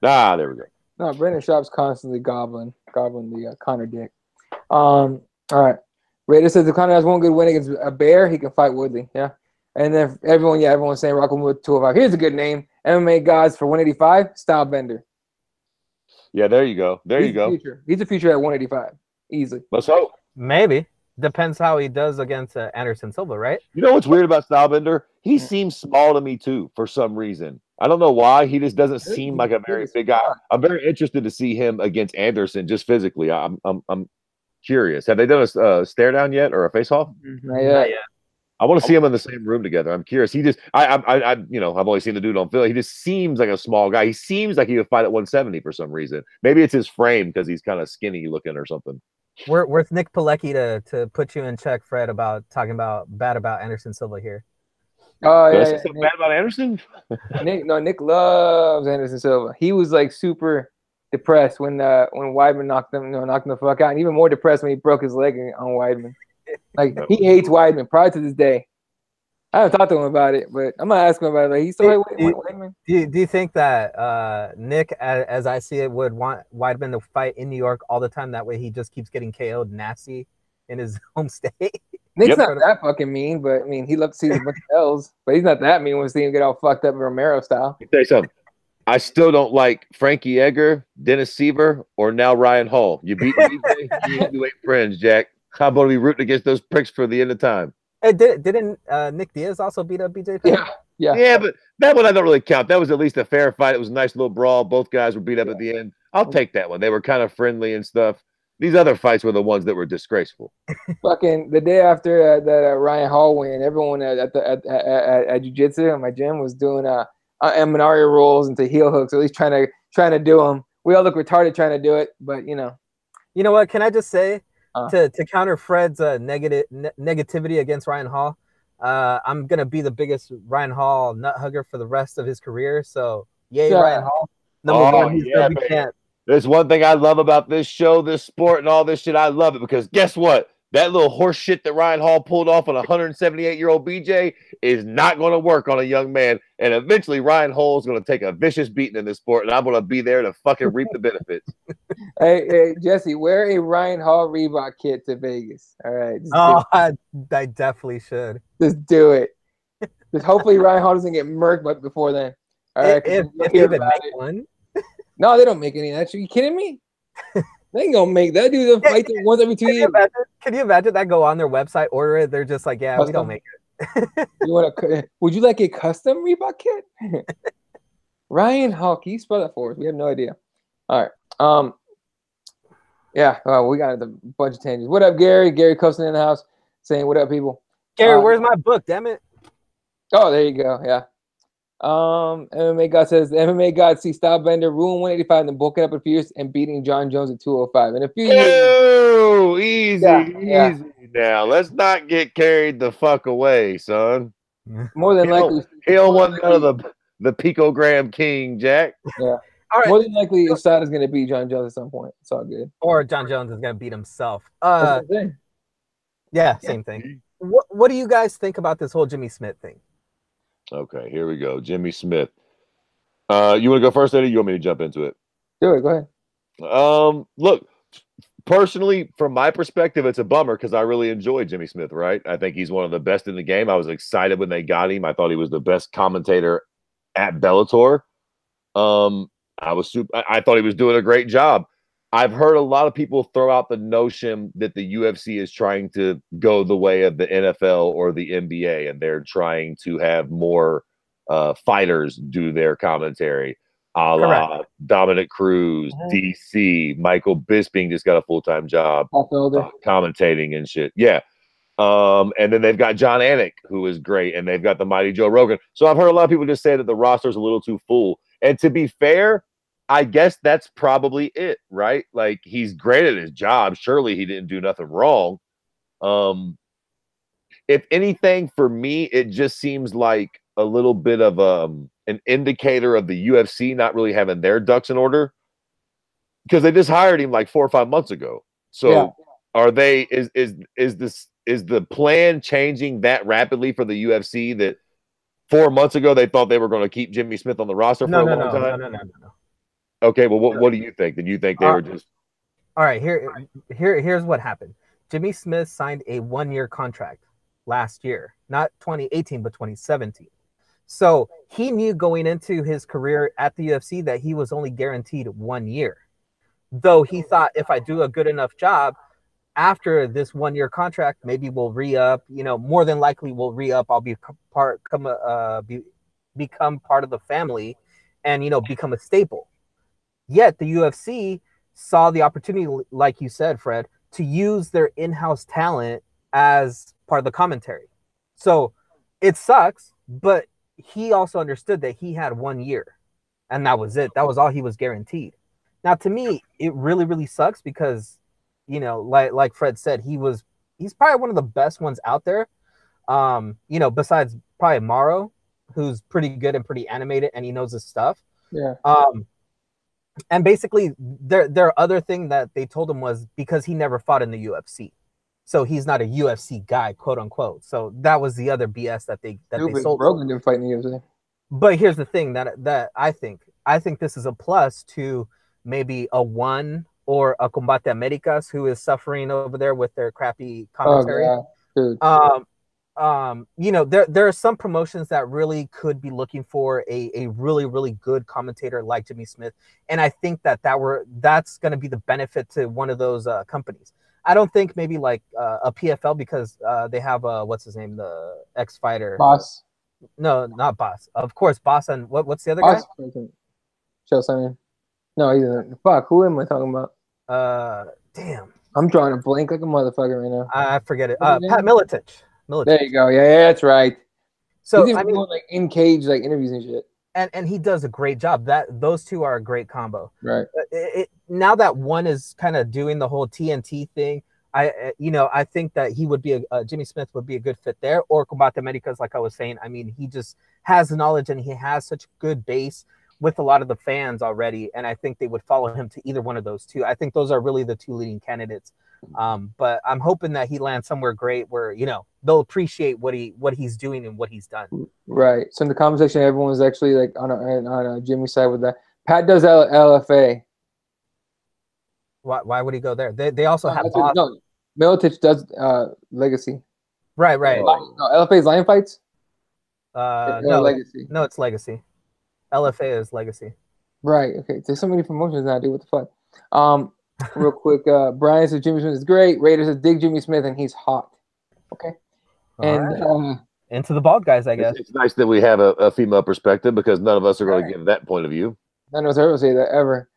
There we go. No, Brendan Schaub's constantly gobbling the Conor dick. All right. Raider says if Conor has one good win against a bear, he can fight Woodley. Yeah. And then everyone's saying Rockhold with 205. Here's a good name. MMA Gods for 185, Stylebender. Yeah, there you go. He's a future at 185. Easily. Let's hope. Maybe. Depends how he does against Anderson Silva, right? You know what's weird about Stylebender? He seems small to me too for some reareason. I don't know why. He just doesn't seem like a very big guy. I'm very interested to see him against Anderson just physically. I'm curious. Have they done a stare down yet or a face off? Not yet. I want to see them in the same room together. I'm curious. He just, I've only seen the dude on film. He just seems like a small guy. He seems like he would fight at 170 for some reason. Maybe it's his frame because he's kind of skinny looking or something. Where's Nick Pilecki to put you in check, Fred, about talking bad about Anderson Silva here? Oh yeah, something bad about Anderson? Nick loves Anderson Silva. He was like super depressed when Weidman knocked him the fuck out, and even more depressed when he broke his leg on Weidman. Like he hates Weidman prior to this day. I haven't talked to him about it, but I'm gonna ask him about it. Like, he still hates Weidman. Do you think that Nick, as I see it, would want Weidman to fight in New York all the time? That way, he just keeps getting KO'd nasty in his home state. Nick's not that fucking mean, but I mean, he loves to see a bunch of L's, but he's not that mean when we see him get all fucked up Romero style. Let me tell you something. I still don't like Frankie Edgar, Dennis Seaver, or now Ryan Hall. You beat me, you ain't friends, Jack. How about we rooting against those pricks for the end of time? Hey, didn't Nick Diaz also beat up BJ Penn? Yeah, but that one I don't really count. That was at least a fair fight. It was a nice little brawl. Both guys were beat up at the end. I'll take that one. They were kind of friendly and stuff. These other fights were the ones that were disgraceful. Fucking the day after that Ryan Hall win, everyone at jiu-jitsu at my gym was doing Manari rolls into heel hooks, or at least trying to do them. We all look retarded trying to do it, but you know what? Can I just say to counter Fred's negativity against Ryan Hall, I'm gonna be the biggest Ryan Hall nut hugger for the rest of his career. So yay, Ryan Hall. Number one, he's gonna be champ. There's one thing I love about this show, this sport, and all this shit. I love it because guess what? That little horse shit that Ryan Hall pulled off on a 178-year-old BJ is not going to work on a young man. And eventually Ryan Hall is going to take a vicious beating in this sport, and I'm going to be there to fucking reap the benefits. Hey, Jesse, wear a Ryan Hall Reebok kit to Vegas. All right. I definitely should. Just do it. Just hopefully Ryan Hall doesn't get murked but before then. All right. If they even make one. No, they don't make any of that. Are you kidding me? They ain't gonna make that dude fight them once every 2 years. Can you imagine that? Go on their website, order it. They're just like, yeah, we don't make it. Would you like a custom Reebok kit? Ryan Hall, can you spell that for us? We have no idea. All right. Yeah. We got a bunch of tangents. What up, Gary? Gary Custon in the house saying, "What up, people?" Gary, where's my book? Damn it. Oh, there you go. Yeah. MMA God says the MMA God see Stylebender ruin 185 and then bulking up a few years and beating John Jones at 205 in a few years. Oh, easy, Yeah. easy. Now let's not get carried the fuck away, son. More than likely, he don't want none of the picogram king, Jack. Yeah. All right. More than likely, Usada's going to beat John Jones at some point. It's all good. Or John Jones is going to beat himself. Yeah, same thing. What do you guys think about this whole Jimmy Smith thing? Okay, here we go. Jimmy Smith. You want to go first, Eddie? You want me to jump into it? Do it. Go ahead. Look, personally, from my perspective, it's a bummer because I really enjoy Jimmy Smith, right? I think he's one of the best in the game. I was excited when they got him. I thought he was the best commentator at Bellator. I thought he was doing a great job. I've heard a lot of people throw out the notion that the UFC is trying to go the way of the NFL or the NBA, and they're trying to have more fighters do their commentary, a la Dominic Cruz, DC, Michael Bisping just got a full-time job commentating and shit. Yeah. And then they've got John Anik, who is great, and they've got the mighty Joe Rogan. So I've heard a lot of people just say that the roster's a little too full. And to be fair, I guess that's probably it, right? Like, he's great at his job. Surely he didn't do nothing wrong. If anything, for me, it just seems like a little bit of an indicator of the UFC not really having their ducks in order, because they just hired him like 4 or 5 months ago. So are they? Is the plan changing that rapidly for the UFC that 4 months ago they thought they were going to keep Jimmy Smith on the roster for a long time? No. Okay, well, what do you think? Did you think they were just? All right, here's what happened. Jimmy Smith signed a 1-year contract last year, not 2018, but 2017. So he knew going into his career at the UFC that he was only guaranteed 1 year. Though he thought, if I do a good enough job after this 1-year contract, maybe we'll re-up. More than likely we'll re-up. I'll become part of the family, and become a staple. Yet the UFC saw the opportunity, like you said, Fred, to use their in-house talent as part of the commentary. So it sucks, but he also understood that he had 1 year, and that was it. That was all he was guaranteed. Now, to me, it really, really sucks because, like Fred said, he's probably one of the best ones out there. Besides probably Mauro, who's pretty good and pretty animated, and he knows his stuff. Yeah. And basically, their other thing that they told him was because he never fought in the UFC, so he's not a UFC guy, quote unquote. So that was the other BS that they sold. Rogan didn't fight in the UFC. But here's the thing that I think this is a plus to maybe a One or a Combate Americas, who is suffering over there with their crappy commentary. Oh, dude. There are some promotions that really could be looking for a really, really good commentator like Jimmy Smith. And I think that's going to be the benefit to one of those companies. I don't think maybe like a PFL, because they have what's his name, the ex-fighter. Boss. No, not Boss. Of course, Boss. And what's the other guy? Chael Sonnen. No, he's a fuck. Who am I talking about? Damn. I'm drawing a blank like a motherfucker right now. I forget it. Pat Miletich. There you go. Yeah, that's right. So he's doing like in cage like interviews and shit. And he does a great job. Those two are a great combo. Right. Now that one is kind of doing the whole TNT thing, I think that he would be Jimmy Smith would be a good fit there, or Combate Americas, like I was saying. I mean, he just has the knowledge and he has such good base with a lot of the fans already, and I think they would follow him to either one of those two. I think those are really the two leading candidates. But I'm hoping that he lands somewhere great where they'll appreciate what he's doing and what he's done. Right. So in the comment section, everyone's actually like on Jimmy's side with that. Pat does LFA. Why would he go there? They also have Boss. No, Miletich does Legacy. Right. No, LFA is Lion Fights. No, Legacy. No, it's Legacy. LFA is Legacy. Right. Okay. There's so many promotions now, dude. What the fuck? Real quick, Brian says Jimmy Smith is great. Raiders says dig Jimmy Smith and he's hot. Okay. And into the bald guys, I guess. It's nice that we have a female perspective, because none of us are going to give that point of view. None of us ever say that ever.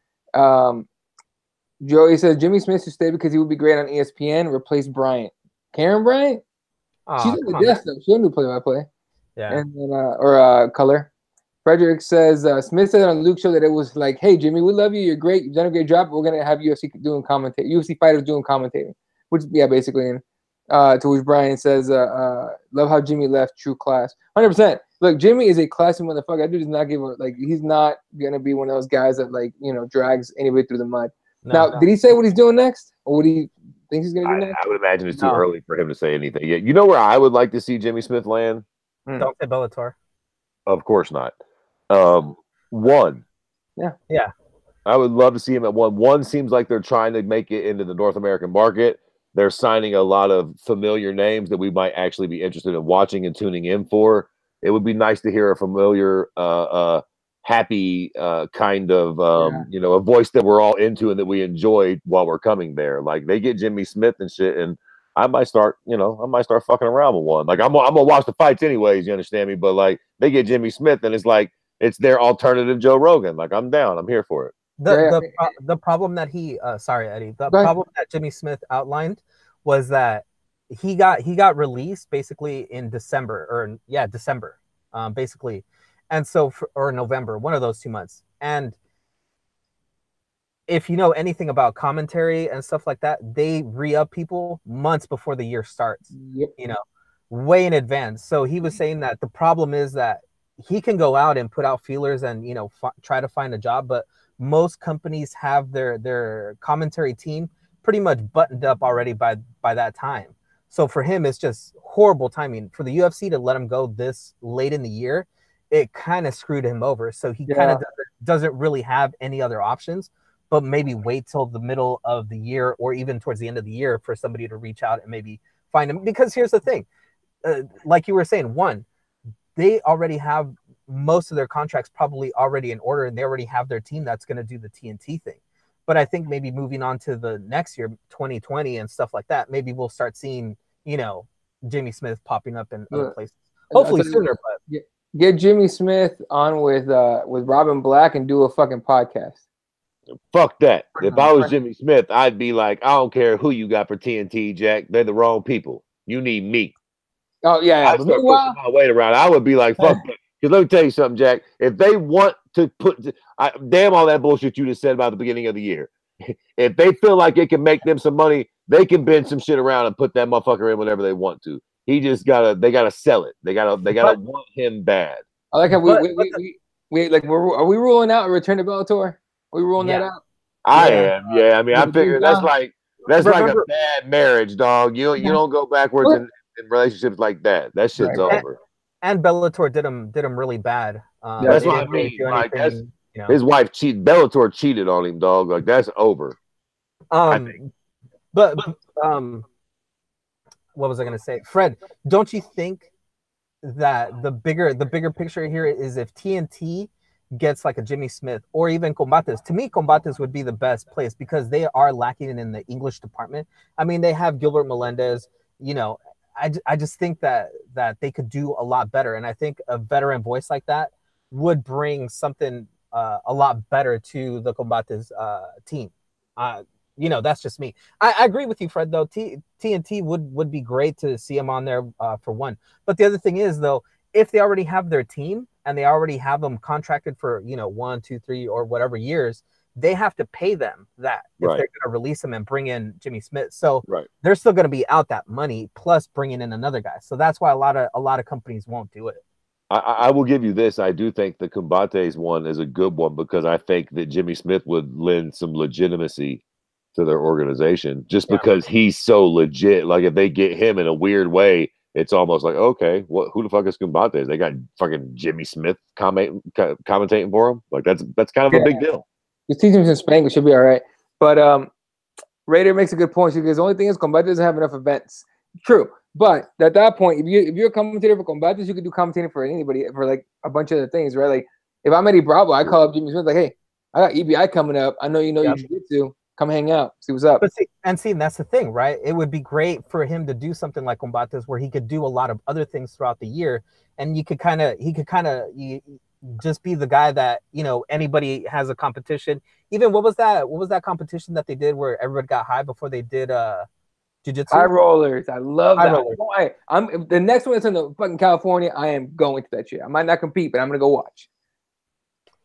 Joey says Jimmy Smith should stay because he would be great on ESPN. Replace Bryant. Karen Bryant? She's on the desk though. She don't do play-by-play. Yeah. And then, color. Frederick says Smith said on Luke's show that it was like, "Hey Jimmy, we love you. You're great. You've done a great job. But we're gonna have UFC fighters doing commentating." Which basically. And to which Brian says, "Love how Jimmy left. True class. 100%. Look, Jimmy is a classy motherfucker. That dude does not give a He's not gonna be one of those guys that drags anybody through the mud." No. Did he say what he's doing next, or what do you think he's gonna do next? I would imagine it's too early for him to say anything. Yeah, you know where I would like to see Jimmy Smith land? Don't say Bellator. Of course not. One. Yeah. I would love to see him at one. One seems like they're trying to make it into the North American market. They're signing a lot of familiar names that we might actually be interested in watching and tuning in for. It would be nice to hear a familiar, happy kind of, a voice that we're all into and that we enjoy while we're coming there. Like they get Jimmy Smith and shit, and I might start fucking around with one. Like I'm gonna watch the fights anyways. You understand me? But like they get Jimmy Smith, and it's like it's their alternative Joe Rogan. Like I'm down. I'm here for it. The problem that sorry Eddie, problem that Jimmy Smith outlined was that he got released basically in December basically, and so or November, one of those 2 months. And if you know anything about commentary and stuff like that, they re-up people months before the year starts. Yep. Way in advance. So he was saying that the problem is that he can go out and put out feelers and try to find a job, but most companies have their commentary team pretty much buttoned up already by that time. So for him, it's just horrible timing for the UFC to let him go this late in the year. It kind of screwed him over. So he kind of doesn't really have any other options, but maybe wait till the middle of the year or even towards the end of the year for somebody to reach out and maybe find him. Because here's the thing, like you were saying, they already have most of their contracts probably already in order, and they already have their team that's going to do the TNT thing. But I think maybe moving on to the next year, 2020 and stuff like that, maybe we'll start seeing, Jimmy Smith popping up in other places. Hopefully sooner, but get Jimmy Smith on with Robin Black and do a fucking podcast. Fuck that. If I was Jimmy Smith, I'd be like, I don't care who you got for TNT, Jack. They're the wrong people. You need me. Oh yeah. I'd start pushing my weight around. I would be like, fuck that. Because let me tell you something, Jack. If they want to damn all that bullshit you just said about the beginning of the year. If they feel like it can make them some money, they can bend some shit around and put that motherfucker in whenever they want to. They gotta sell it. They gotta want him bad. I like how are we ruling out a return to Bellator? Are we ruling that out? I am. Yeah. I mean, I figure that's like a bad marriage, dog. You don't go backwards in relationships like that. That shit's over. And Bellator did him really bad. That's what I mean. Like his wife cheated. Bellator cheated on him, dog. Like that's over. But what was I gonna say, Fred? Don't you think that the bigger picture here is if TNT gets like a Jimmy Smith or even Combates? To me, Combates would be the best place because they are lacking in the English department. I mean, they have Gilbert Melendez. I just think that they could do a lot better, and I think a veteran voice like that would bring something a lot better to the Combates team. That's just me. I agree with you, Fred, though. TNT would be great to see him on there for one. But the other thing is, though, if they already have their team and they already have them contracted for 1, 2, 3 or whatever years, they have to pay them that if they're going to release them and bring in Jimmy Smith. So they're still going to be out that money plus bringing in another guy. So that's why a lot of companies won't do it. I will give you this. I do think the Combates one is a good one because I think that Jimmy Smith would lend some legitimacy to their organization just because he's so legit. Like if they get him in a weird way, it's almost like, okay, who the fuck is Combates? They got fucking Jimmy Smith commentating for him. Like that's kind of a big deal. Just teach him some Spanish, should be all right. But Raider makes a good point. Because the only thing is, Combates doesn't have enough events. True, but at that point, if you're a commentator for Combates, you could do commentating for anybody for like a bunch of other things, right? Like if I'm Eddie Bravo, I call up Jimmy Smith like, hey, I got EBI coming up. I know you jiu-jitsu. Come hang out, see what's up. But that's the thing, right? It would be great for him to do something like Combates where he could do a lot of other things throughout the year, and he could kind of just be the guy that anybody has a competition. Even what was that competition that they did where everybody got high before they did Jiu-jitsu? High rollers. I love High that. rollers. I'm the next one that's in the fucking California. I am going to that shit. I might not compete, but I'm gonna go watch.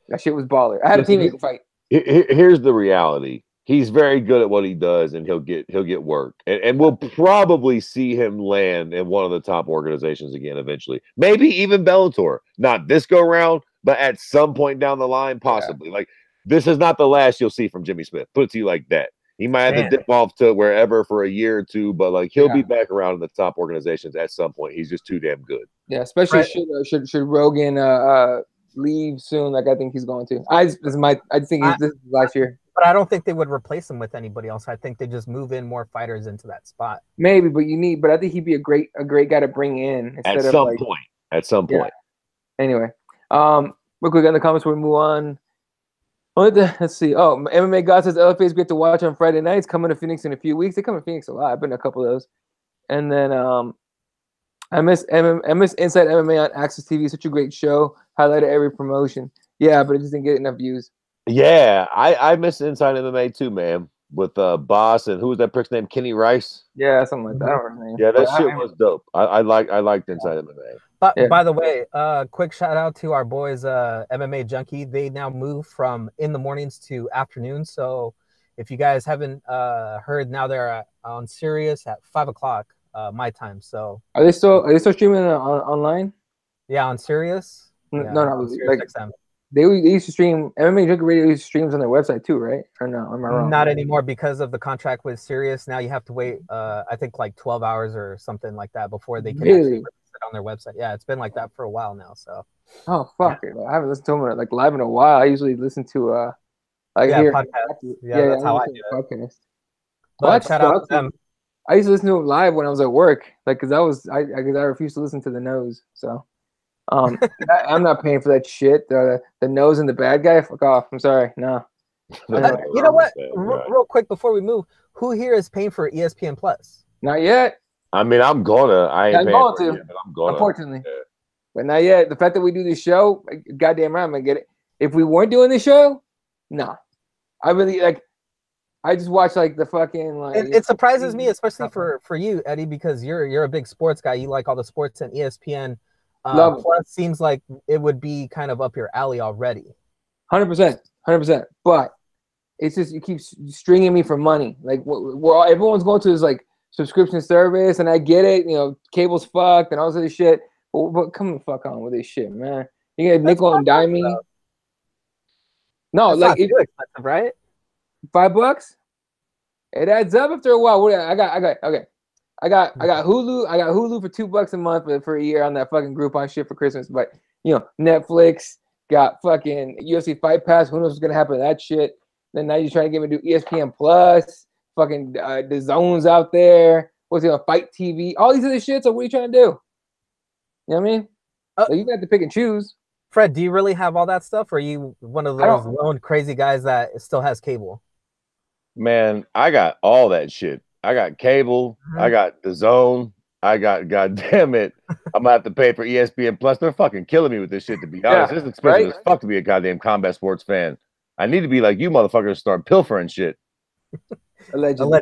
That shit was baller. I had a teammate who fight. Here's the reality. He's very good at what he does, and he'll get work, and we'll probably see him land in one of the top organizations again eventually. Maybe even Bellator. Not this go round, but at some point down the line, possibly. Like this is not the last you'll see from Jimmy Smith. Put it to you like that. He might have to dip off to wherever for a year or two, but like he'll be back around in the top organizations at some point. He's just too damn good. Yeah, especially should Rogan leave soon? Like I think he's going to. I think this is last year. But I don't think they would replace him with anybody else. I think they just move in more fighters into that spot. Maybe, but I think he'd be a great guy to bring in at some point. At some point. Anyway, real quick in the comments, we move on. Let's see. Oh, MMA God says LFA is great to watch on Friday nights. Coming to Phoenix in a few weeks. They come to Phoenix a lot. I've been to a couple of those. And then I miss Inside MMA on Access TV. Such a great show. Highlighted every promotion. Yeah, but it just didn't get enough views. Yeah, I miss Inside MMA too, man. With Boss and who was that prick's name? Kenny Rice. Yeah, something like that. I don't remember his name. Yeah, that shit was dope. I liked Inside MMA. But by the way, quick shout out to our boys, MMA Junkie. They now move from in the mornings to afternoons. So if you guys haven't heard, now they're on Sirius at 5:00 my time. So are they still streaming online? Yeah, on Sirius. No, Sirius XM. They used to stream MMA Junkie Radio streams on their website too, right? Or no? Am I wrong? Not anymore because of the contract with Sirius. Now you have to wait, I think like 12 hours or something like that before they can actually release it on their website. Yeah, it's been like that for a while now. So. Oh fuck it! I haven't listened to them like live in a while. I usually listen to podcast. Yeah, that's how I do it. Podcast. But shout out to them. I used to listen to them live when I was at work, like because I refused to listen to the nose. So. I'm not paying for that shit. The nose and the bad guy. Fuck off. I'm sorry. No. You know what? Real quick before we move, who here is paying for ESPN Plus? Not yet. I mean, I'm gonna. I'm going to. I'm gonna. Unfortunately, but not yet. The fact that we do this show, goddamn right, I'm gonna get it. If we weren't doing this show, nah. I really like. I just watch like the fucking like. It surprises me, especially for you, Eddie, because you're a big sports guy. You like all the sports, and ESPN. Plus seems like it would be kind of up your alley already. 100%. But it's just you keep stringing me for money. Like everyone's going to this like subscription service, and I get it. You know, cable's fucked and all this other shit. But come the fuck on with this shit, man. You get nickel and dime me. No, that's like it's expensive, right? $5. It adds up after a while. I got Hulu. I got Hulu for $2 a month for a year on that fucking Groupon shit for Christmas. But you know, Netflix got fucking UFC Fight Pass. Who knows what's gonna happen to that shit? Then now you're trying to get me to do ESPN Plus. Fucking the zones out there. What's Fight TV? All these other shit. So what are you trying to do? You know what I mean? So you got to pick and choose. Fred, do you really have all that stuff, or are you one of those lone crazy guys that still has cable? Man, I got all that shit. I got cable. I got the zone. I got, goddamn it, I'm gonna have to pay for ESPN Plus. They're fucking killing me with this shit, to be honest. It's expensive as fuck to be a goddamn combat sports fan. I need to be like you motherfuckers, start pilfering shit. Allegedly.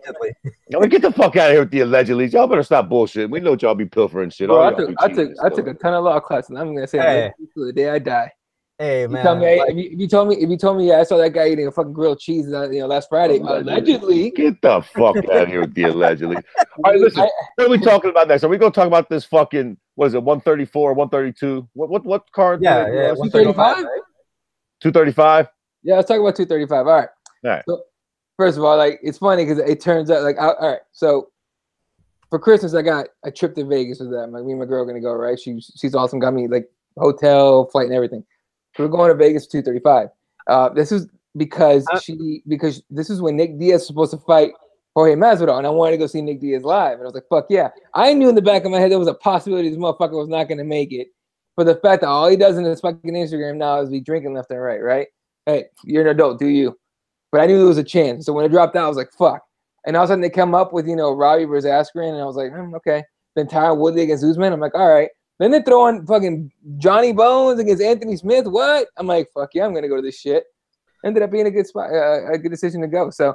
Get the fuck out of here with the allegedly. Y'all better stop bullshit. We know what y'all be pilfering shit. Bro, I took a ton of law classes, and I'm gonna say to the day I die. Hey man, if you told me, I saw that guy eating a fucking grilled cheese, last Friday. Allegedly. Get the fuck out of here with the allegedly. All right, listen. What are we talking about next? Are we gonna talk about this fucking? What is it? 134, 132? What card? Yeah, 235. 235. Yeah, let's talk about 235. All right. So, first of all, like it's funny because it turns out like all right. So for Christmas, I got a trip to Vegas with them. Like me and my girl are gonna go. Right? She's awesome. Got me like hotel, flight, and everything. So we're going to Vegas for 235. This is because this is when Nick Diaz was supposed to fight Jorge Masvidal, and I wanted to go see Nick Diaz live. And I was like, fuck yeah. I knew in the back of my head there was a possibility this motherfucker was not going to make it. For the fact that all he does in his fucking Instagram now is be drinking left and right, right? Hey, you're an adult, do you? But I knew there was a chance. So when it dropped out, I was like, fuck. And all of a sudden they come up with, Robbie versus Askren, and I was like, okay. Then Tyron Woodley against Usman. I'm like, all right. Then they throw on fucking Johnny Bones against Anthony Smith. What? I'm like, fuck yeah, I'm going to go to this shit. Ended up being a good spot, a good decision to go. So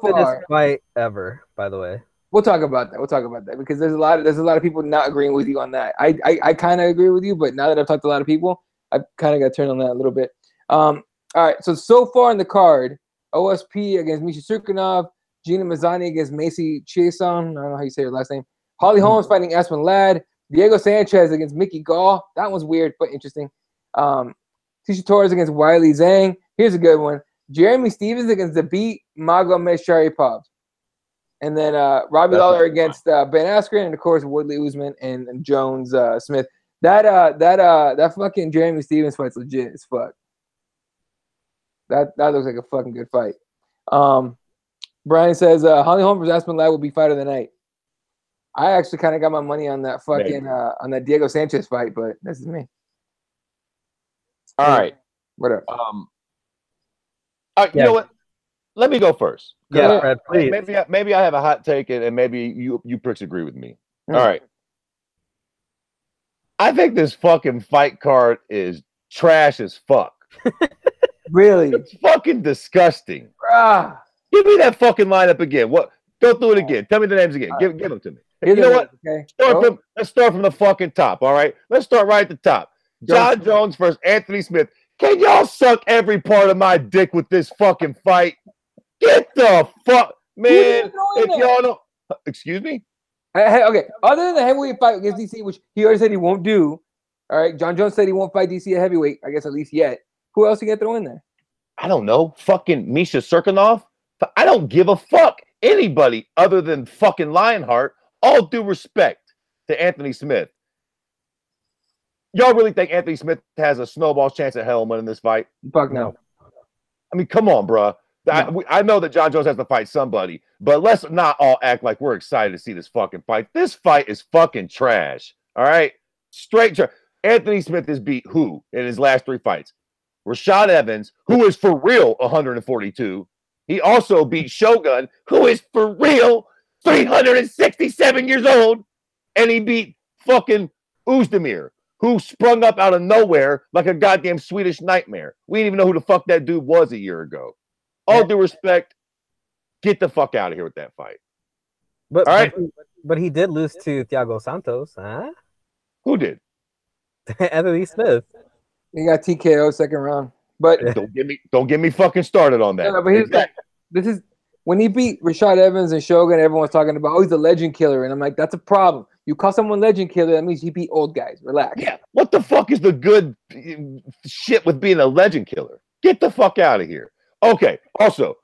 far. Fight ever, by the way. We'll talk about that. We'll talk about that because there's a lot of people not agreeing with you on that. I kind of agree with you, but now that I've talked to a lot of people, I've kind of got turned on that a little bit. All right. So far in the card, OSP against Misha Serkinov, Gina Mazzani against Macy Chiasson. I don't know how you say her last name. Holly Holmes fighting Aspen Ladd. Diego Sanchez against Mickey Gall. That one's weird but interesting. Tisha Torres against Wiley Zhang. Here's a good one. Jeremy Stevens against Zabit Magomedov. And then Robbie Lawler against Ben Askren, and of course Woodley Usman and Jones Smith. That fucking Jeremy Stevens fight's legit as fuck. That looks like a fucking good fight. Brian says Holly Holm versus Aspen Ladd will be fight of the night. I actually kind of got my money on that fucking on that Diego Sanchez fight, but this is me. All right. What up? You know what? Let me go first. Yeah, Fred, please. Maybe I have a hot take, and maybe you pricks agree with me. All right. I think this fucking fight card is trash as fuck. Really? It's fucking disgusting. Ah. Give me that fucking lineup again. What? Go through it again. Tell me the names again. Give them to me. You know what? Okay. Let's start from the fucking top. All right. Let's start right at the top. John Jones versus Anthony Smith. Can y'all suck every part of my dick with this fucking fight? Get the fuck, man. If y'all don't, excuse me. Okay. Other than the heavyweight fight against DC, which he already said he won't do. All right. John Jones said he won't fight DC at heavyweight. I guess at least yet. Who else you gonna throw in there? I don't know. Fucking Misha Serkinov. I don't give a fuck anybody other than fucking Lionheart. All due respect to Anthony Smith. Y'all really think Anthony Smith has a snowball's chance at hell winning this fight? Fuck no. I mean, come on, bro. No. I know that John Jones has to fight somebody, but let's not all act like we're excited to see this fucking fight. This fight is fucking trash. All right? Straight trash. Anthony Smith has beat who in his last 3 fights? Rashad Evans, who is for real 142. He also beat Shogun, who is for real 367 years old. And he beat fucking Uzdemir, who sprung up out of nowhere like a goddamn Swedish nightmare. We didn't even know who the fuck that dude was a year ago. All due respect, get the fuck out of here with that fight. But, all right? But he did lose to Thiago Santos. Huh? Who did? Anthony Smith. He got TKO second round. But don't get me fucking started on that. No, but here's this is when he beat Rashad Evans and Shogun, everyone's talking about, oh, he's a legend killer. And I'm like, that's a problem. You call someone legend killer, that means he beat old guys. Relax. Yeah. What the fuck is the good shit with being a legend killer? Get the fuck out of here. Okay. Also,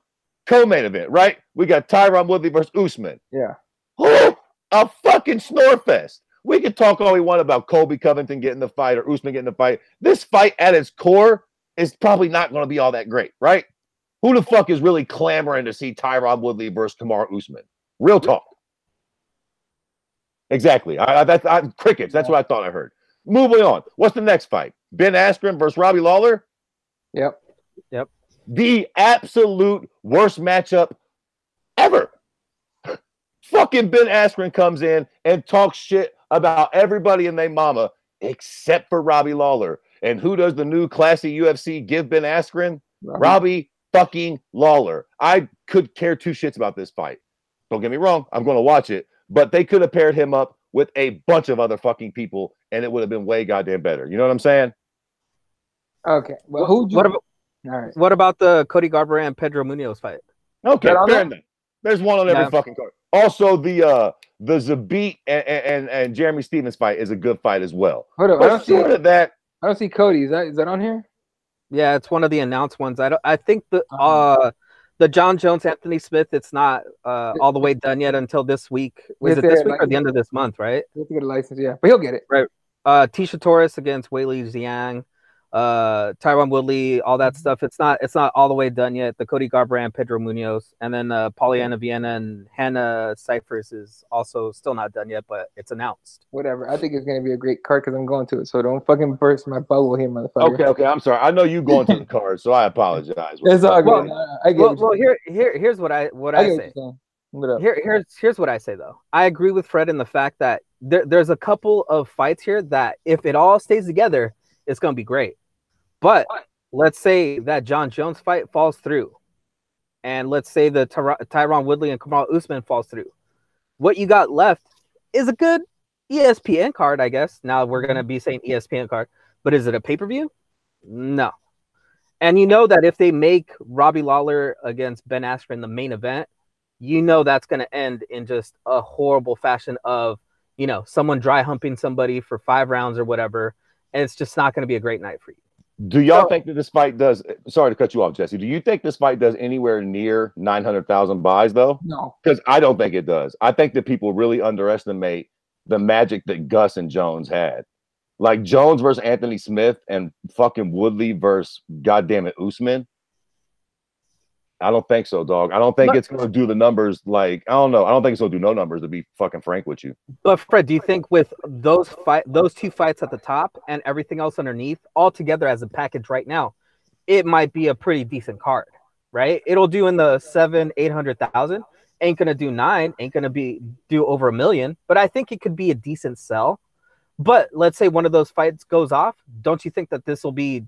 co-main event, right? We got Tyron Woodley versus Usman. Yeah. Oh, a fucking snore fest. We can talk all we want about Colby Covington getting the fight or Usman getting the fight. This fight at its core is probably not going to be all that great, right? Who the fuck is really clamoring to see Tyron Woodley versus Kamaru Usman? Real talk. Exactly. Crickets. That's what I thought I heard. Moving on. What's the next fight? Ben Askren versus Robbie Lawler? Yep. The absolute worst matchup ever. Fucking Ben Askren comes in and talks shit about everybody and their mama except for Robbie Lawler. And who does the new classy UFC give Ben Askren? Robbie fucking Lawler. I could care 2 shits about this fight. Don't get me wrong. I'm going to watch it. But they could have paired him up with a bunch of other fucking people, and it would have been way goddamn better. You know what I'm saying? Okay. Well, what about the Cody Garbrandt and Pedro Munoz fight? Okay, fair enough. There's one on every fucking card. Also, the Zabit and Jeremy Stevens fight is a good fight as well. Hold on, I don't see Cody. Is that on here? Yeah, it's one of the announced ones. I think the John Jones Anthony Smith, it's not all the way done yet until this week. Was it this week or the end of this month, right? He has to get a license, yeah. But he'll get it. Right. Tisha Torres against Weili Zhang. Tyron Woodley, all that stuff. It's not all the way done yet. The Cody Garbrandt, Pedro Munoz, and then Pollyanna Vienna and Hannah Cyphers is also still not done yet, but it's announced. Whatever. I think it's gonna be a great card because I'm going to it. So don't fucking burst my bubble here, motherfucker. Okay. I'm sorry. I know you going to the card, so I apologize. It's all good. Here's what I say. Here's what I say though. I agree with Fred in the fact that there's a couple of fights here that if it all stays together, it's gonna be great. But let's say that John Jones fight falls through, and let's say the Tyron Woodley and Kamaru Usman falls through. What you got left is a good ESPN card, I guess. Now we're going to be saying ESPN card, but is it a pay-per-view? No. And you know that if they make Robbie Lawler against Ben Askren the main event, you know that's going to end in just a horrible fashion of, you know, someone dry humping somebody for 5 rounds or whatever, and it's just not going to be a great night for you. Do y'all think that this fight does? Sorry to cut you off, Jesse. Do you think this fight does anywhere near 900,000 buys though? No, because I don't think it does. I think that people really underestimate the magic that Gus and Jones had. Like Jones versus Anthony Smith and fucking Woodley versus goddamn it Usman. I don't think so, dog. I don't think it's going to do the numbers. Like, I don't know. I don't think it's going to do no numbers, to be fucking frank with you. But Fred, do you think with those 2 fights at the top and everything else underneath, all together as a package right now, it might be a pretty decent card, right? It'll do in the 700,000-800,000. Ain't gonna do 9. Ain't gonna do over 1 million. But I think it could be a decent sell. But let's say one of those fights goes off. Don't you think that this will be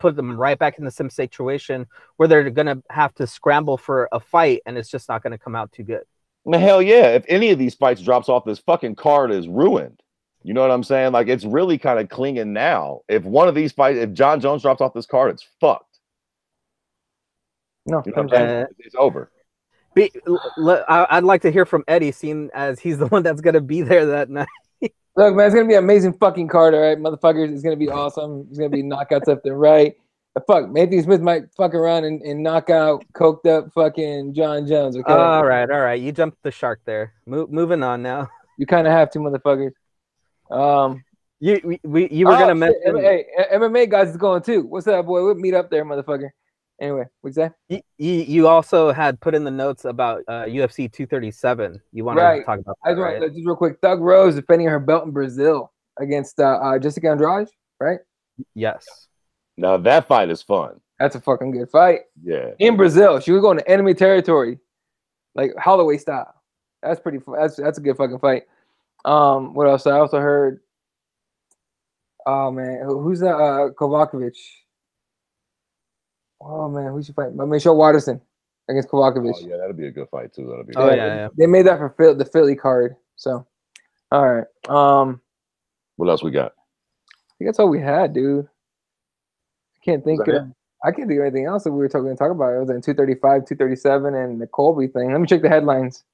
put them right back in the same situation where they're going to have to scramble for a fight and it's just not going to come out too good? The hell yeah. If any of these fights drops off, this fucking card is ruined. You know what I'm saying? Like, it's really kind of clinging now. If one of these fights, if John Jones drops off this card, it's fucked. No, you know it's over. I'd like to hear from Eddie, seeing as he's the one that's going to be there that night. Look, man, it's gonna be an amazing fucking card, all right, motherfuckers. It's gonna be awesome. It's gonna be knockouts left and right. Fuck, Anthony Smith might fuck around and knock out coked up fucking John Jones. Okay. All right. You jumped the shark there. Moving on now. You kind of have to, motherfuckers. You were gonna mention. Hey, MMA guys is going too. What's up, boy? We'll meet up there, motherfucker. Anyway, what's that? You also had put in the notes about UFC 237. You wanted to talk about that, right? Just real quick. Thug Rose defending her belt in Brazil against Jessica Andrade, right? Yes. Now that fight is fun. That's a fucking good fight. Yeah. In Brazil, she was going to enemy territory, like Holloway style. That's pretty. That's a good fucking fight. What else? I also heard. Oh man, who's that? Kovacevic. Oh man, who should fight? I mean, Michelle Watterson against Kovacevic. Oh yeah, that'll be a good fight too. That'll be. Yeah. They made that for the Philly card. So, all right. What else we got? I think that's all we had, dude. I can't think of anything else that we were going to talk about. It was in 235, 237, and the Colby thing. Let me check the headlines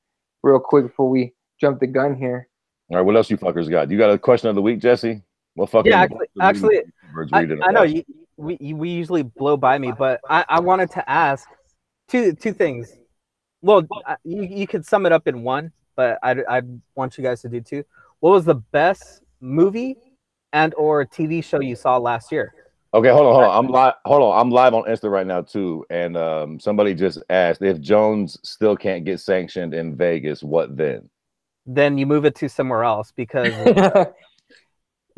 real quick before we jump the gun here. All right, what else you fuckers got? You got a question of the week, Jesse? What fucking? Yeah, actually, I know we usually blow by me, but I wanted to ask two things. Well, you could sum it up in one, but I want you guys to do two. What was the best movie and or TV show you saw last year? Okay, hold on. I'm live on Insta right now too, and somebody just asked if Jones still can't get sanctioned in Vegas, what then? Then you move it to somewhere else because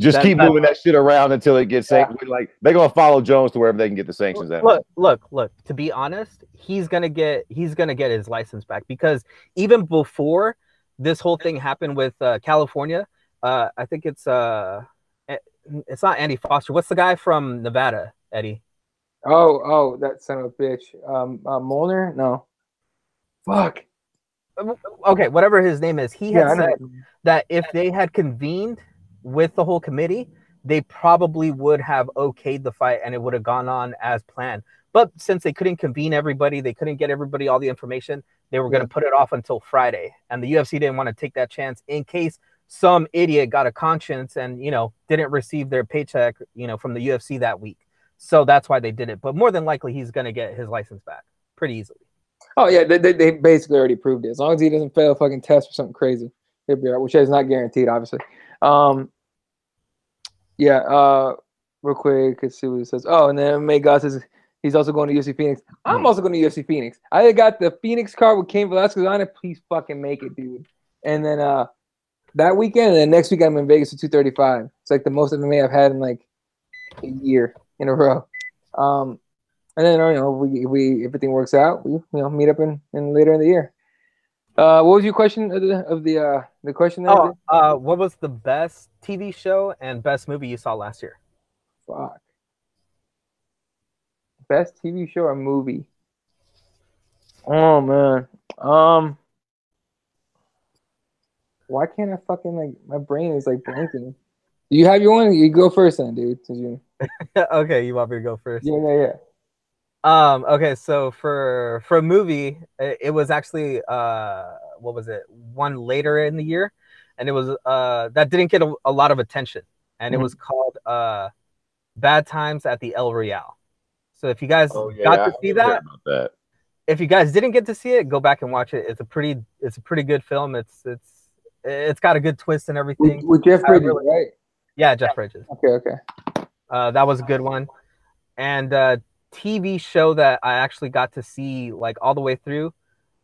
just keep moving that shit around until it gets sanctioned. Like they're gonna follow Jones to wherever they can get the sanctions at. Look. To be honest, he's gonna get his license back because even before this whole thing happened with California, I think it's not Andy Foster. What's the guy from Nevada, Eddie? Oh, that son of a bitch. Molnar? No. Fuck. Okay, whatever his name is, he had said that if they had convened with the whole committee, they probably would have okayed the fight and it would have gone on as planned. But since they couldn't convene everybody, they couldn't get everybody all the information, they were going to put it off until Friday. And the UFC didn't want to take that chance in case some idiot got a conscience and, didn't receive their paycheck, from the UFC that week. So that's why they did it. But more than likely, he's going to get his license back pretty easily. Oh, yeah, they basically already proved it. As long as he doesn't fail a fucking test or something crazy, he'll be all right, which is not guaranteed, obviously. Real quick, let's see what it says. Oh, and then May God says he's also going to UFC Phoenix. I'm also going to UFC Phoenix. I got the Phoenix card with Cain Velasquez on it. Please fucking make it, dude. And then that weekend, and then next week I'm in Vegas for 235. It's like the most MMA I've had in like a year in a row. And then we everything works out, we meet up in later in the year. What was your question of the question there? What was the best TV show and best movie you saw last year? Fuck. Best TV show or movie? Oh man. Why can't I fucking like my brain is like blanking? Do you have your one? You go first then, dude. Since you... Okay, you want me to go first? Yeah. Okay, so for a movie, it was actually what was it? One later in the year, and it was that didn't get a lot of attention, and it was called Bad Times at the El Royale. So if you guys got to see that, if you guys didn't get to see it, go back and watch it. It's a pretty good film. It's got a good twist and everything. With Jeff Bridges, right? Yeah, Jeff Bridges. Okay. That was a good one. And TV show that I actually got to see like all the way through.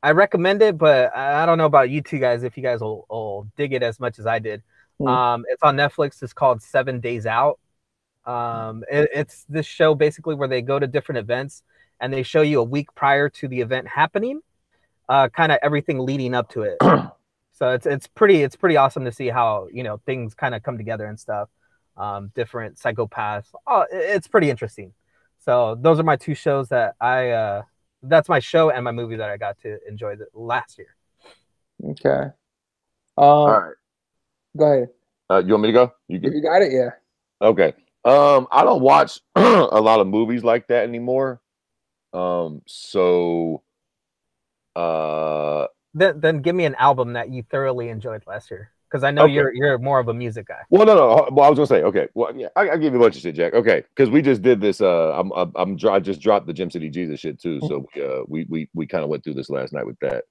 I recommend it, but I don't know about you two guys if you guys will dig it as much as I did. It's on Netflix. It's called 7 Days Out. It's this show basically where they go to different events and they show you a week prior to the event happening, kind of everything leading up to it. So it's pretty awesome to see how, you know, things kind of come together and stuff. Different psychopaths. Oh, it's pretty interesting. So those are my two shows that that's my show and my movie that I got to enjoy last year. Okay. All right. Go ahead. You want me to go? If you got it, yeah. Okay. I don't watch a lot of movies like that anymore. So then give me an album that you thoroughly enjoyed last year. Because I know you're more of a music guy. Well, no. Well, I was gonna say, okay. Well, yeah, I give you a bunch of shit, Jack. Okay, because we just did this. I just dropped the Gym City Jesus shit too. So we kind of went through this last night with that.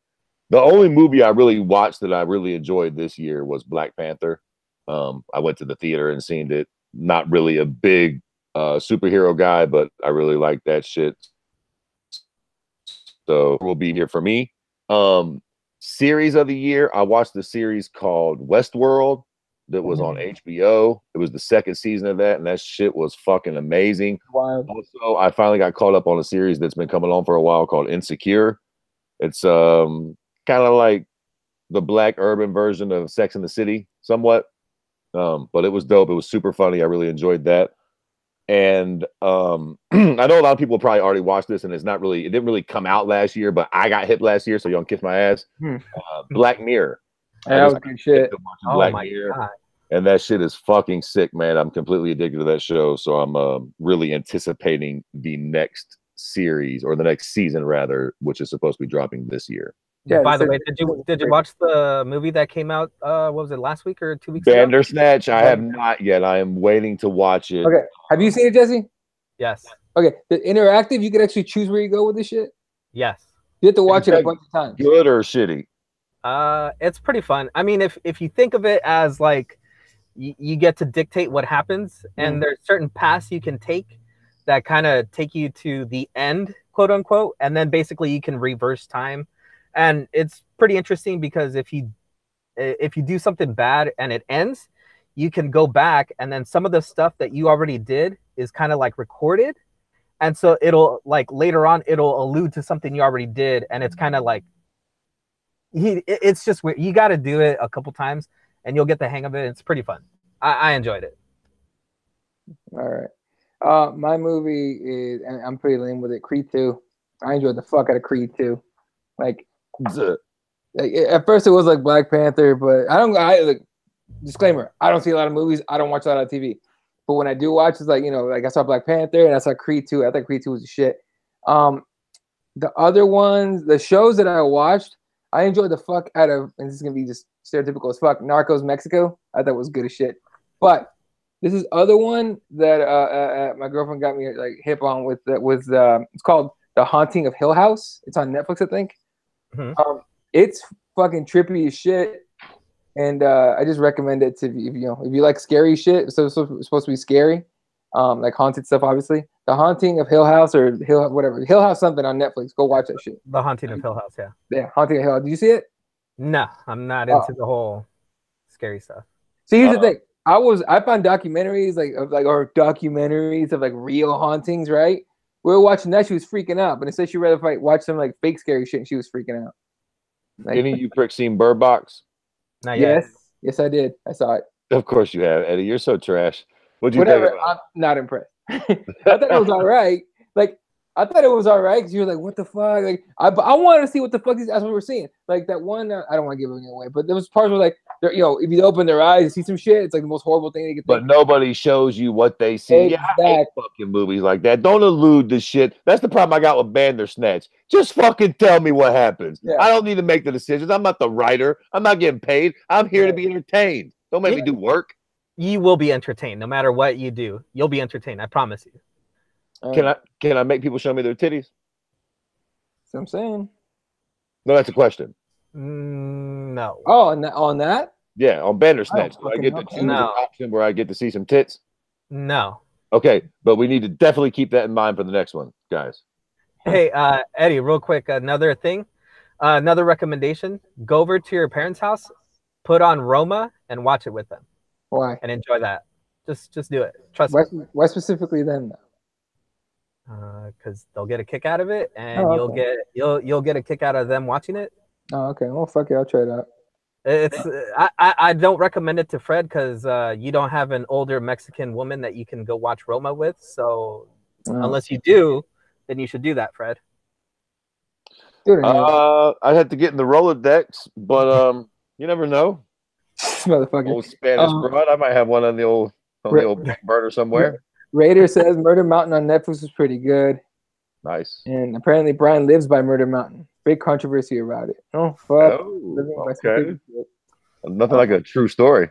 The only movie I really watched that I really enjoyed this year was Black Panther. I went to the theater and seen it. Not really a big superhero guy, but I really like that shit. So it will be here for me. Series of the year, I watched the series called Westworld that was on HBO. It was the second season of that, and that shit was fucking amazing. Wow. Also, I finally got caught up on a series that's been coming on for a while called Insecure. It's kind of like the black urban version of Sex and the City, somewhat. But it was dope. It was super funny. I really enjoyed that. And I know a lot of people probably already watched this, and it didn't really come out last year, but I got hit last year, so y'all kiss my ass. Black Mirror. That was good shit. Black Mirror. God. And that shit is fucking sick, man. I'm completely addicted to that show, so I'm really anticipating the next series, or the next season rather, which is supposed to be dropping this year. Yeah, by the way, did you watch the movie that came out? What was it, last week or 2 weeks ago? Bandersnatch. I have not yet. I am waiting to watch it. Okay, have you seen it, Jesse? Yes. Okay, the interactive, you can actually choose where you go with this shit. Yes. You have to watch it a bunch of times. Good or shitty? It's pretty fun. I mean, if you think of it as like you get to dictate what happens, and there's certain paths you can take that kind of take you to the end, quote unquote, and then basically you can reverse time. And it's pretty interesting because if you do something bad and it ends, you can go back, and then some of the stuff that you already did is kind of like recorded. And so it'll like later on, it'll allude to something you already did. And it's kind of like, it's just weird. You got to do it a couple times and you'll get the hang of it. It's pretty fun. I enjoyed it. All right. My movie is, and I'm pretty lame with it, Creed 2. I enjoyed the fuck out of Creed 2. Like at first it was like Black Panther, but disclaimer, I don't see a lot of movies. I don't watch a lot of TV. But when I do watch, it's like, you know, like I saw Black Panther and I saw Creed 2. I thought Creed 2 was the shit. The other ones, the shows that I watched, I enjoyed the fuck out of, and this is going to be just stereotypical as fuck, Narcos Mexico. I thought it was good as shit. But this is other one that my girlfriend got me like hip on with, that was, it's called The Haunting of Hill House. It's on Netflix, I think. It's fucking trippy as shit, and I just recommend it to if you like scary shit. So it's supposed to be scary, like haunted stuff, obviously. The Haunting of Hill House or Hill House something on Netflix. Go watch that shit. The Haunting of Hill House, yeah. Yeah, Haunting of Hill House. Did you see it? No, I'm not into the whole scary stuff. So here's the thing. I found documentaries documentaries of like real hauntings, right? We were watching that, she was freaking out, but instead she'd rather watch some like fake scary shit, and she was freaking out. Like, any of you pricks seen Bird Box? Not yet. Yes, I did. I saw it. Of course you have, Eddie. You're so trash. What'd you think about it? I'm not impressed. I thought it was all right. Like, I thought it was all right because you were like, what the fuck? Like, I wanted to see what the fuck these assholes were seeing. Like that one, I don't want to give anything away, but there was parts where like if you open their eyes and see some shit, it's like the most horrible thing you can think. But nobody shows you what they see. Yeah, I hate fucking movies like that. Don't allude to shit. That's the problem I got with Bandersnatch. Just fucking tell me what happens. Yeah. I don't need to make the decisions. I'm not the writer. I'm not getting paid. I'm here to be entertained. Don't make me do work. You will be entertained no matter what you do. You'll be entertained. I promise you. Can I make people show me their titties? That's what I'm saying. No, that's a question. No. Oh, on that? Yeah, on Bandersnatch. Do I get to okay. choose an option where I get to see some tits? No. Okay, but we need to definitely keep that in mind for the next one, guys. Hey, Eddie, real quick, another thing, another recommendation. Go over to your parents' house, put on Roma, and watch it with them. Why? And enjoy that. Just do it. Trust me. Why specifically them, though? Because they'll get a kick out of it, and you'll get a kick out of them watching it. Oh, okay. Well, fuck it. I'll try it out. It's I don't recommend it to Fred because you don't have an older Mexican woman that you can go watch Roma with. So unless you do, then you should do that, Fred. I had to get in the Rolodex, but you never know. Motherfucker. Old Spanish broad. I might have one on the old back burner somewhere. Raider says Murder Mountain on Netflix was pretty good. Nice. And apparently Brian lives by Murder Mountain. Big controversy about it. Oh fuck. Oh, okay. Nothing like a true story.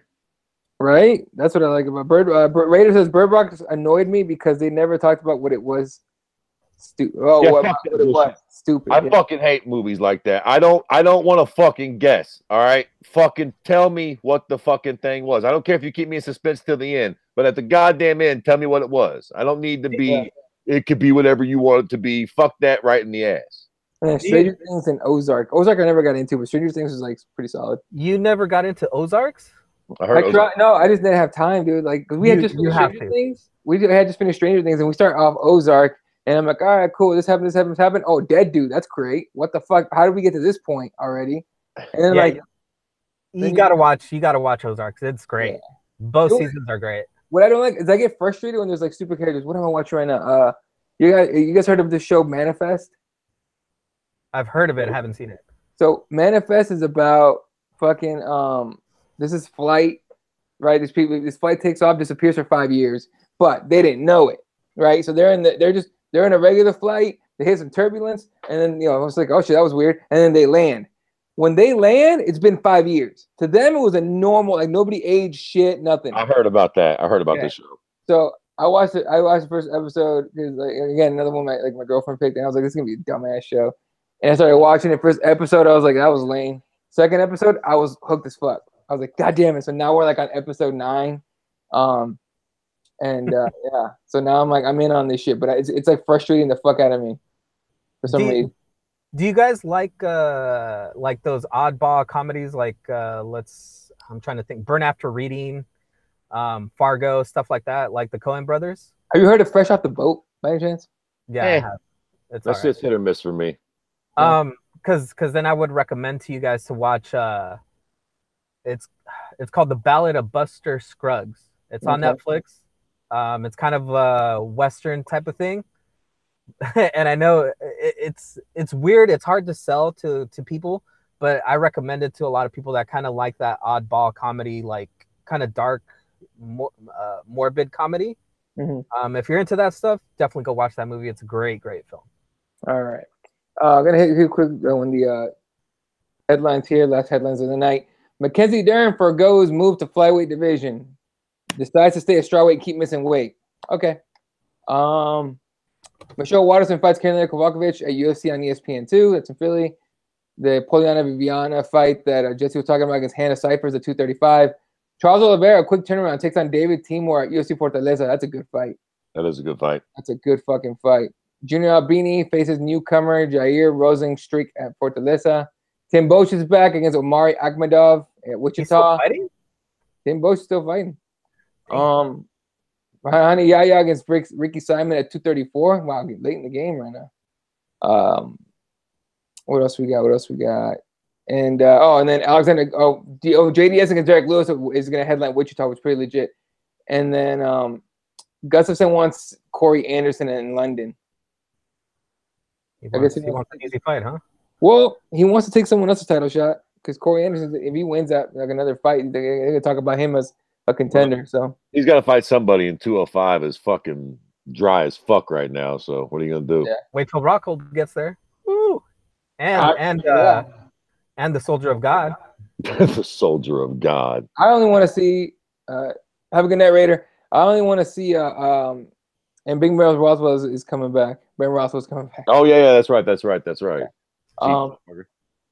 Right? That's what I like about Bird. Raider says Bird Box annoyed me because they never talked about what it was. Stupid. Oh, yeah, what it was. Stupid. I fucking hate movies like that. I don't want to fucking guess. All right, fucking tell me what the fucking thing was. I don't care if you keep me in suspense till the end, but at the goddamn end, tell me what it was. I don't need to be. Yeah. It could be whatever you want it to be. Fuck that right in the ass. Man, Stranger Things and Ozark. Ozark I never got into, but Stranger Things was like pretty solid. You never got into Ozarks? I tried. No, I just didn't have time, dude. Like, cause we had just finished Stranger Things. We had just finished Stranger Things, and we start off Ozark, and I'm like, all right, cool. This happened. Oh, dead dude. That's great. What the fuck? How did we get to this point already? And then you gotta watch Ozarks. It's great. Yeah. Both seasons are great. What I don't like is I get frustrated when there's like super characters. What am I watching right now? You guys heard of the show Manifest? I've heard of it. I haven't seen it. So Manifest is about fucking this is flight, right? This flight takes off, disappears for 5 years, but they didn't know it, right? So they're in a regular flight. They hit some turbulence, and then it's like, oh shit, that was weird, and then they land. When they land, it's been 5 years. To them, it was a normal, like nobody aged shit, nothing. I heard about that. I heard about this show. So I watched it. I watched the first episode because, like, again, another one my girlfriend picked, and I was like, this is gonna be a dumbass show. And I started watching it. First episode, I was like, that was lame. Second episode, I was hooked as fuck. I was like, God damn it. So now we're like on episode 9. Yeah. So now I'm like, I'm in on this shit, but it's like frustrating the fuck out of me for some reason. Do you guys like those oddball comedies? Like, I'm trying to think, Burn After Reading, Fargo, stuff like that, like the Coen brothers? Have you heard of Fresh Off the Boat by any chance? Yeah, I have. That's just hit or miss for me. Because then I would recommend to you guys to watch it's called The Ballad of Buster Scruggs. It's on Netflix. It's kind of a Western type of thing. And I know it's weird. It's hard to sell to people, but I recommend it to a lot of people that kind of like that oddball comedy, like kind of dark, morbid comedy. Mm-hmm. If you're into that stuff, definitely go watch that movie. It's a great film. All right. I'm going to hit quick on the headlines here. Last headlines of the night. Mackenzie Dern forgoes move to flyweight division. Decides to stay at strawweight and keep missing weight. Okay. Michelle Waterson fights Karolina Kowalkiewicz at UFC on ESPN2. That's in Philly. The Poliana Viviana fight that Jesse was talking about against Hannah Cyphers at 235. Charles Oliveira, quick turnaround, takes on David Timur at UFC Fortaleza. That's a good fight. That is a good fight. That's a good fucking fight. Junior Albini faces newcomer Jair Rosenstreich at Fortaleza. Tim Bosch is back against Omari Akhmedov at Wichita. He's still fighting? Tim Bosch is still fighting. Hani Yahya against Ricky Simon at 234. Wow, late in the game right now. What else we got? And and then Alexander JDS against Derek Lewis is going to headline Wichita, which is pretty legit. And then Gustafsson wants Corey Anderson in London. He wants an easy fight, huh? Well, he wants to take someone else's title shot. because Corey Anderson, if he wins that like another fight, they're gonna talk about him as a contender. So he's got to fight somebody in 205. Is fucking dry as fuck right now. So what are you gonna do? Yeah. Wait till Rockhold gets there. Woo! And the Soldier of God. The Soldier of God. I only want to see. Have a good night, Raider. I only want to see. And Big Ben Rothwell is coming back. Ben Rothwell's coming back. Oh yeah, that's right.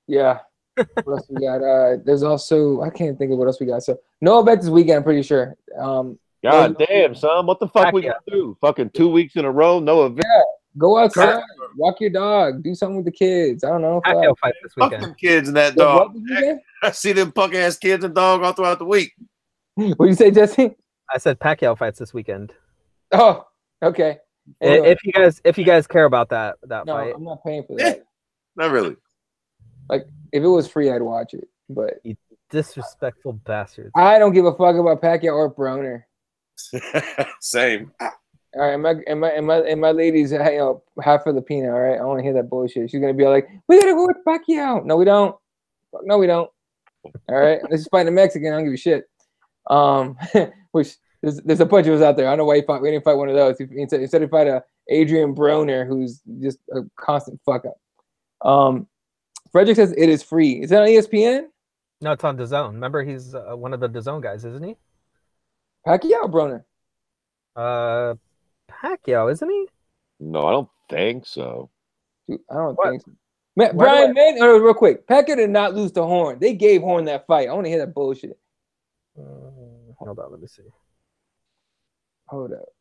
Yeah. What else we got? There's also I can't think of what else we got. So no event this weekend. I'm pretty sure. God damn, son, what the fuck we gonna do? Fucking 2 weeks in a row, no event. Yeah. Go outside, walk your dog, do something with the kids. I don't know. Pacquiao fight this Fuck weekend. them kids and that dog. I see them punk ass kids and dog all throughout the week. What do you say, Jesse? I said Pacquiao fights this weekend. Oh, okay. Anyway. If you guys care about that No, fight, I'm not paying for that. Not really. Like if it was free, I'd watch it. But you disrespectful bastards. I don't give a fuck about Pacquiao or Broner. Same. All right, and my lady's half Filipino. All right, I want to hear that bullshit. She's gonna be like, "We gotta go with Pacquiao." No, we don't. No, we don't. All right, let's just fight a Mexican. I don't give a shit. Which there's a bunch of us out there. I don't know why we didn't fight one of those. Instead of fight a Adrian Broner, who's just a constant fuck up. Frederick says it is free. Is that on ESPN? No, it's on DAZN. Remember, he's one of the DAZN guys, isn't he? Pacquiao or Broner? Pacquiao, isn't he? No, I don't think so. Dude, I don't think so. Brian, real quick. Pacquiao did not lose to Horn. They gave Horn that fight. I want to hear that bullshit. Hold on, let me see. Hold up.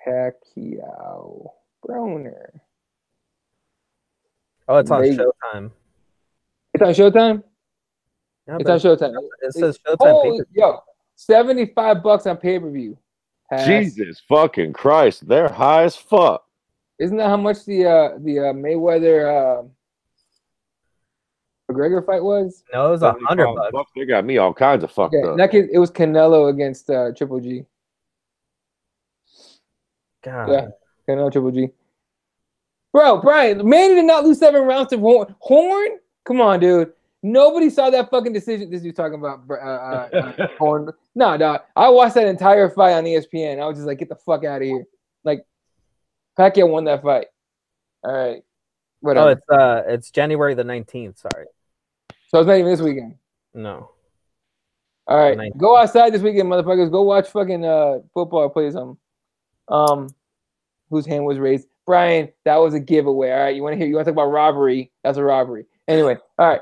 Pacquiao. Broner. Oh, it's on Showtime. It's on Showtime? Yeah, it's on Showtime. It says Showtime. Yo, $75 on pay-per-view. Jesus fucking Christ. They're high as fuck. Isn't that how much the Mayweather McGregor fight was? No, it was $100. They got me all kinds of fucked up. It was Canelo against Triple G. God. Yeah, Canelo Triple G. Bro, Brian, Manny did not lose 7 rounds to Horn. Horn? Come on, dude. Nobody saw that fucking decision. This is talking about Horn. No, dog. I watched that entire fight on ESPN. I was just like, get the fuck out of here. Like, Pacquiao won that fight. All right. Whatever. Oh, it's January the 19th. Sorry. So it's not even this weekend. No. All right. Go outside this weekend, motherfuckers. Go watch fucking football or play something. Whose hand was raised? Brian, that was a giveaway. All right. You want to talk about robbery? That's a robbery. Anyway, all right.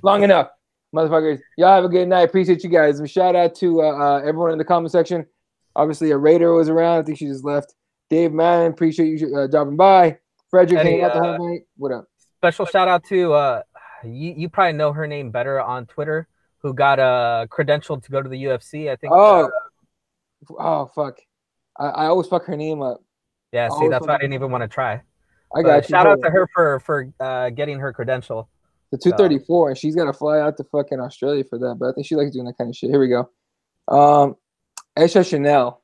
Long enough, motherfuckers. Y'all have a good night. Appreciate you guys. And shout out to everyone in the comment section. Obviously, a Raider was around. I think she just left. Dave Madden, appreciate you dropping by. Frederick hanging out the whole night. What up? Special shout out to you probably know her name better on Twitter, who got a credential to go to the UFC. I think. Oh fuck! I always fuck her name up. Yeah, see, that's why I didn't even want to try. I got shout out to her for getting her credential. The 234, and she's got to fly out to fucking Australia for that. But I think she likes doing that kind of shit. Here we go. Esha Chanel.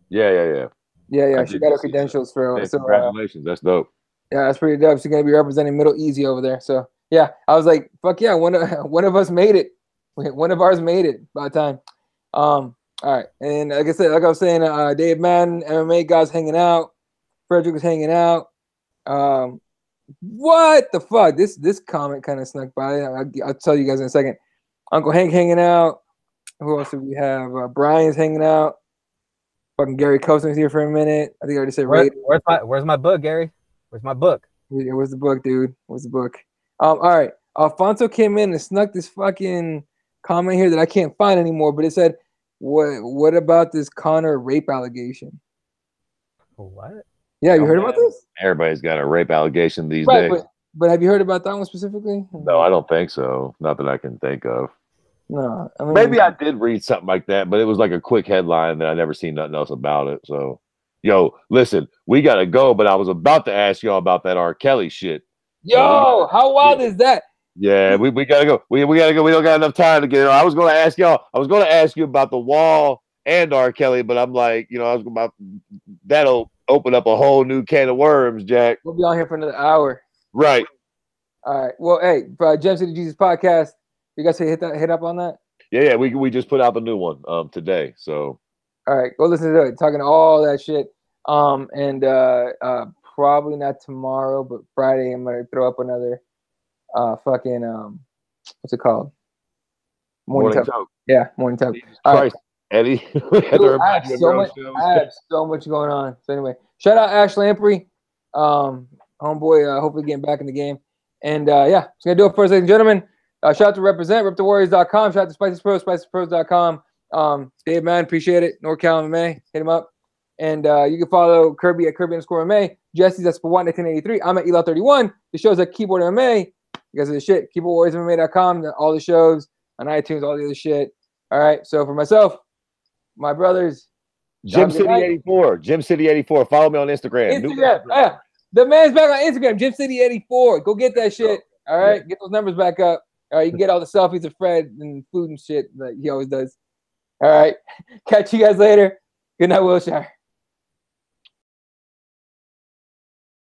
Yeah. She got her credentials for. Hey, congratulations, that's dope. Yeah, that's pretty dope. She's gonna be representing Middle Easy over there. So yeah, I was like, fuck yeah, one of us made it. One of ours made it by the time. All right, and like I said, like I was saying, Dave Madden, MMA guys hanging out. Frederick was hanging out. What the fuck? This comment kind of snuck by. I'll tell you guys in a second. Uncle Hank hanging out. Who else do we have? Brian's hanging out. Fucking Gary Coaston's here for a minute. I think I already said where's my book, Gary? Where's my book? Where's the book, dude? Where's the book? All right. Alfonso came in and snuck this fucking comment here that I can't find anymore, but it said, what about this Connor rape allegation? What? Yeah, you heard about this? Everybody's got a rape allegation these days. But have you heard about that one specifically? No, I don't think so. Not that I can think of. No. I mean, maybe I did read something like that, but it was like a quick headline that I never seen nothing else about it. So, yo, listen, we got to go, but I was about to ask y'all about that R. Kelly shit. Yo, how wild is that? Yeah, we gotta go. We gotta go. We don't got enough time to get it. I was gonna ask y'all. I was gonna ask you about the Wall and R. Kelly, but I'm like, I was about that'll open up a whole new can of worms, Jack. We'll be on here for another hour. Right. All right. Well, hey, Gem City Jesus podcast. You guys say hit up on that. Yeah. We just put out the new one today. So all right, go listen to it. Talking all that shit. And probably not tomorrow, but Friday I'm gonna throw up another fucking what's it called? Morning Talk. Yeah, Morning Talk. All right. Eddie. Dude, I have so much going on. So anyway, shout out Ash Lamprey. Homeboy, hopefully getting back in the game. And yeah, it's gonna do it for us, ladies and gentlemen. Shout out to Represent, RepTheWarriors.com. Shout out to SpicesPros, SpicesPros.com. Dave, man, appreciate it. NorCal MMA, hit him up. And you can follow Kirby at Kirby_MMA. Jesse's at Spawat1983. I'm at Elo31. The show's at Keyboard MMA. You guys are the shit. KeyboardWarriorsMMA.com. All the shows on iTunes, all the other shit. All right. So for myself, my brothers, Gym City 84. Gym City 84. Follow me on Instagram. Yeah. The man's back on Instagram. Gym City 84. Go get that shit. All right. Get those numbers back up. All right. You can get all the selfies of Fred and food and shit that he always does. All right. Catch you guys later. Good night, Wilshire.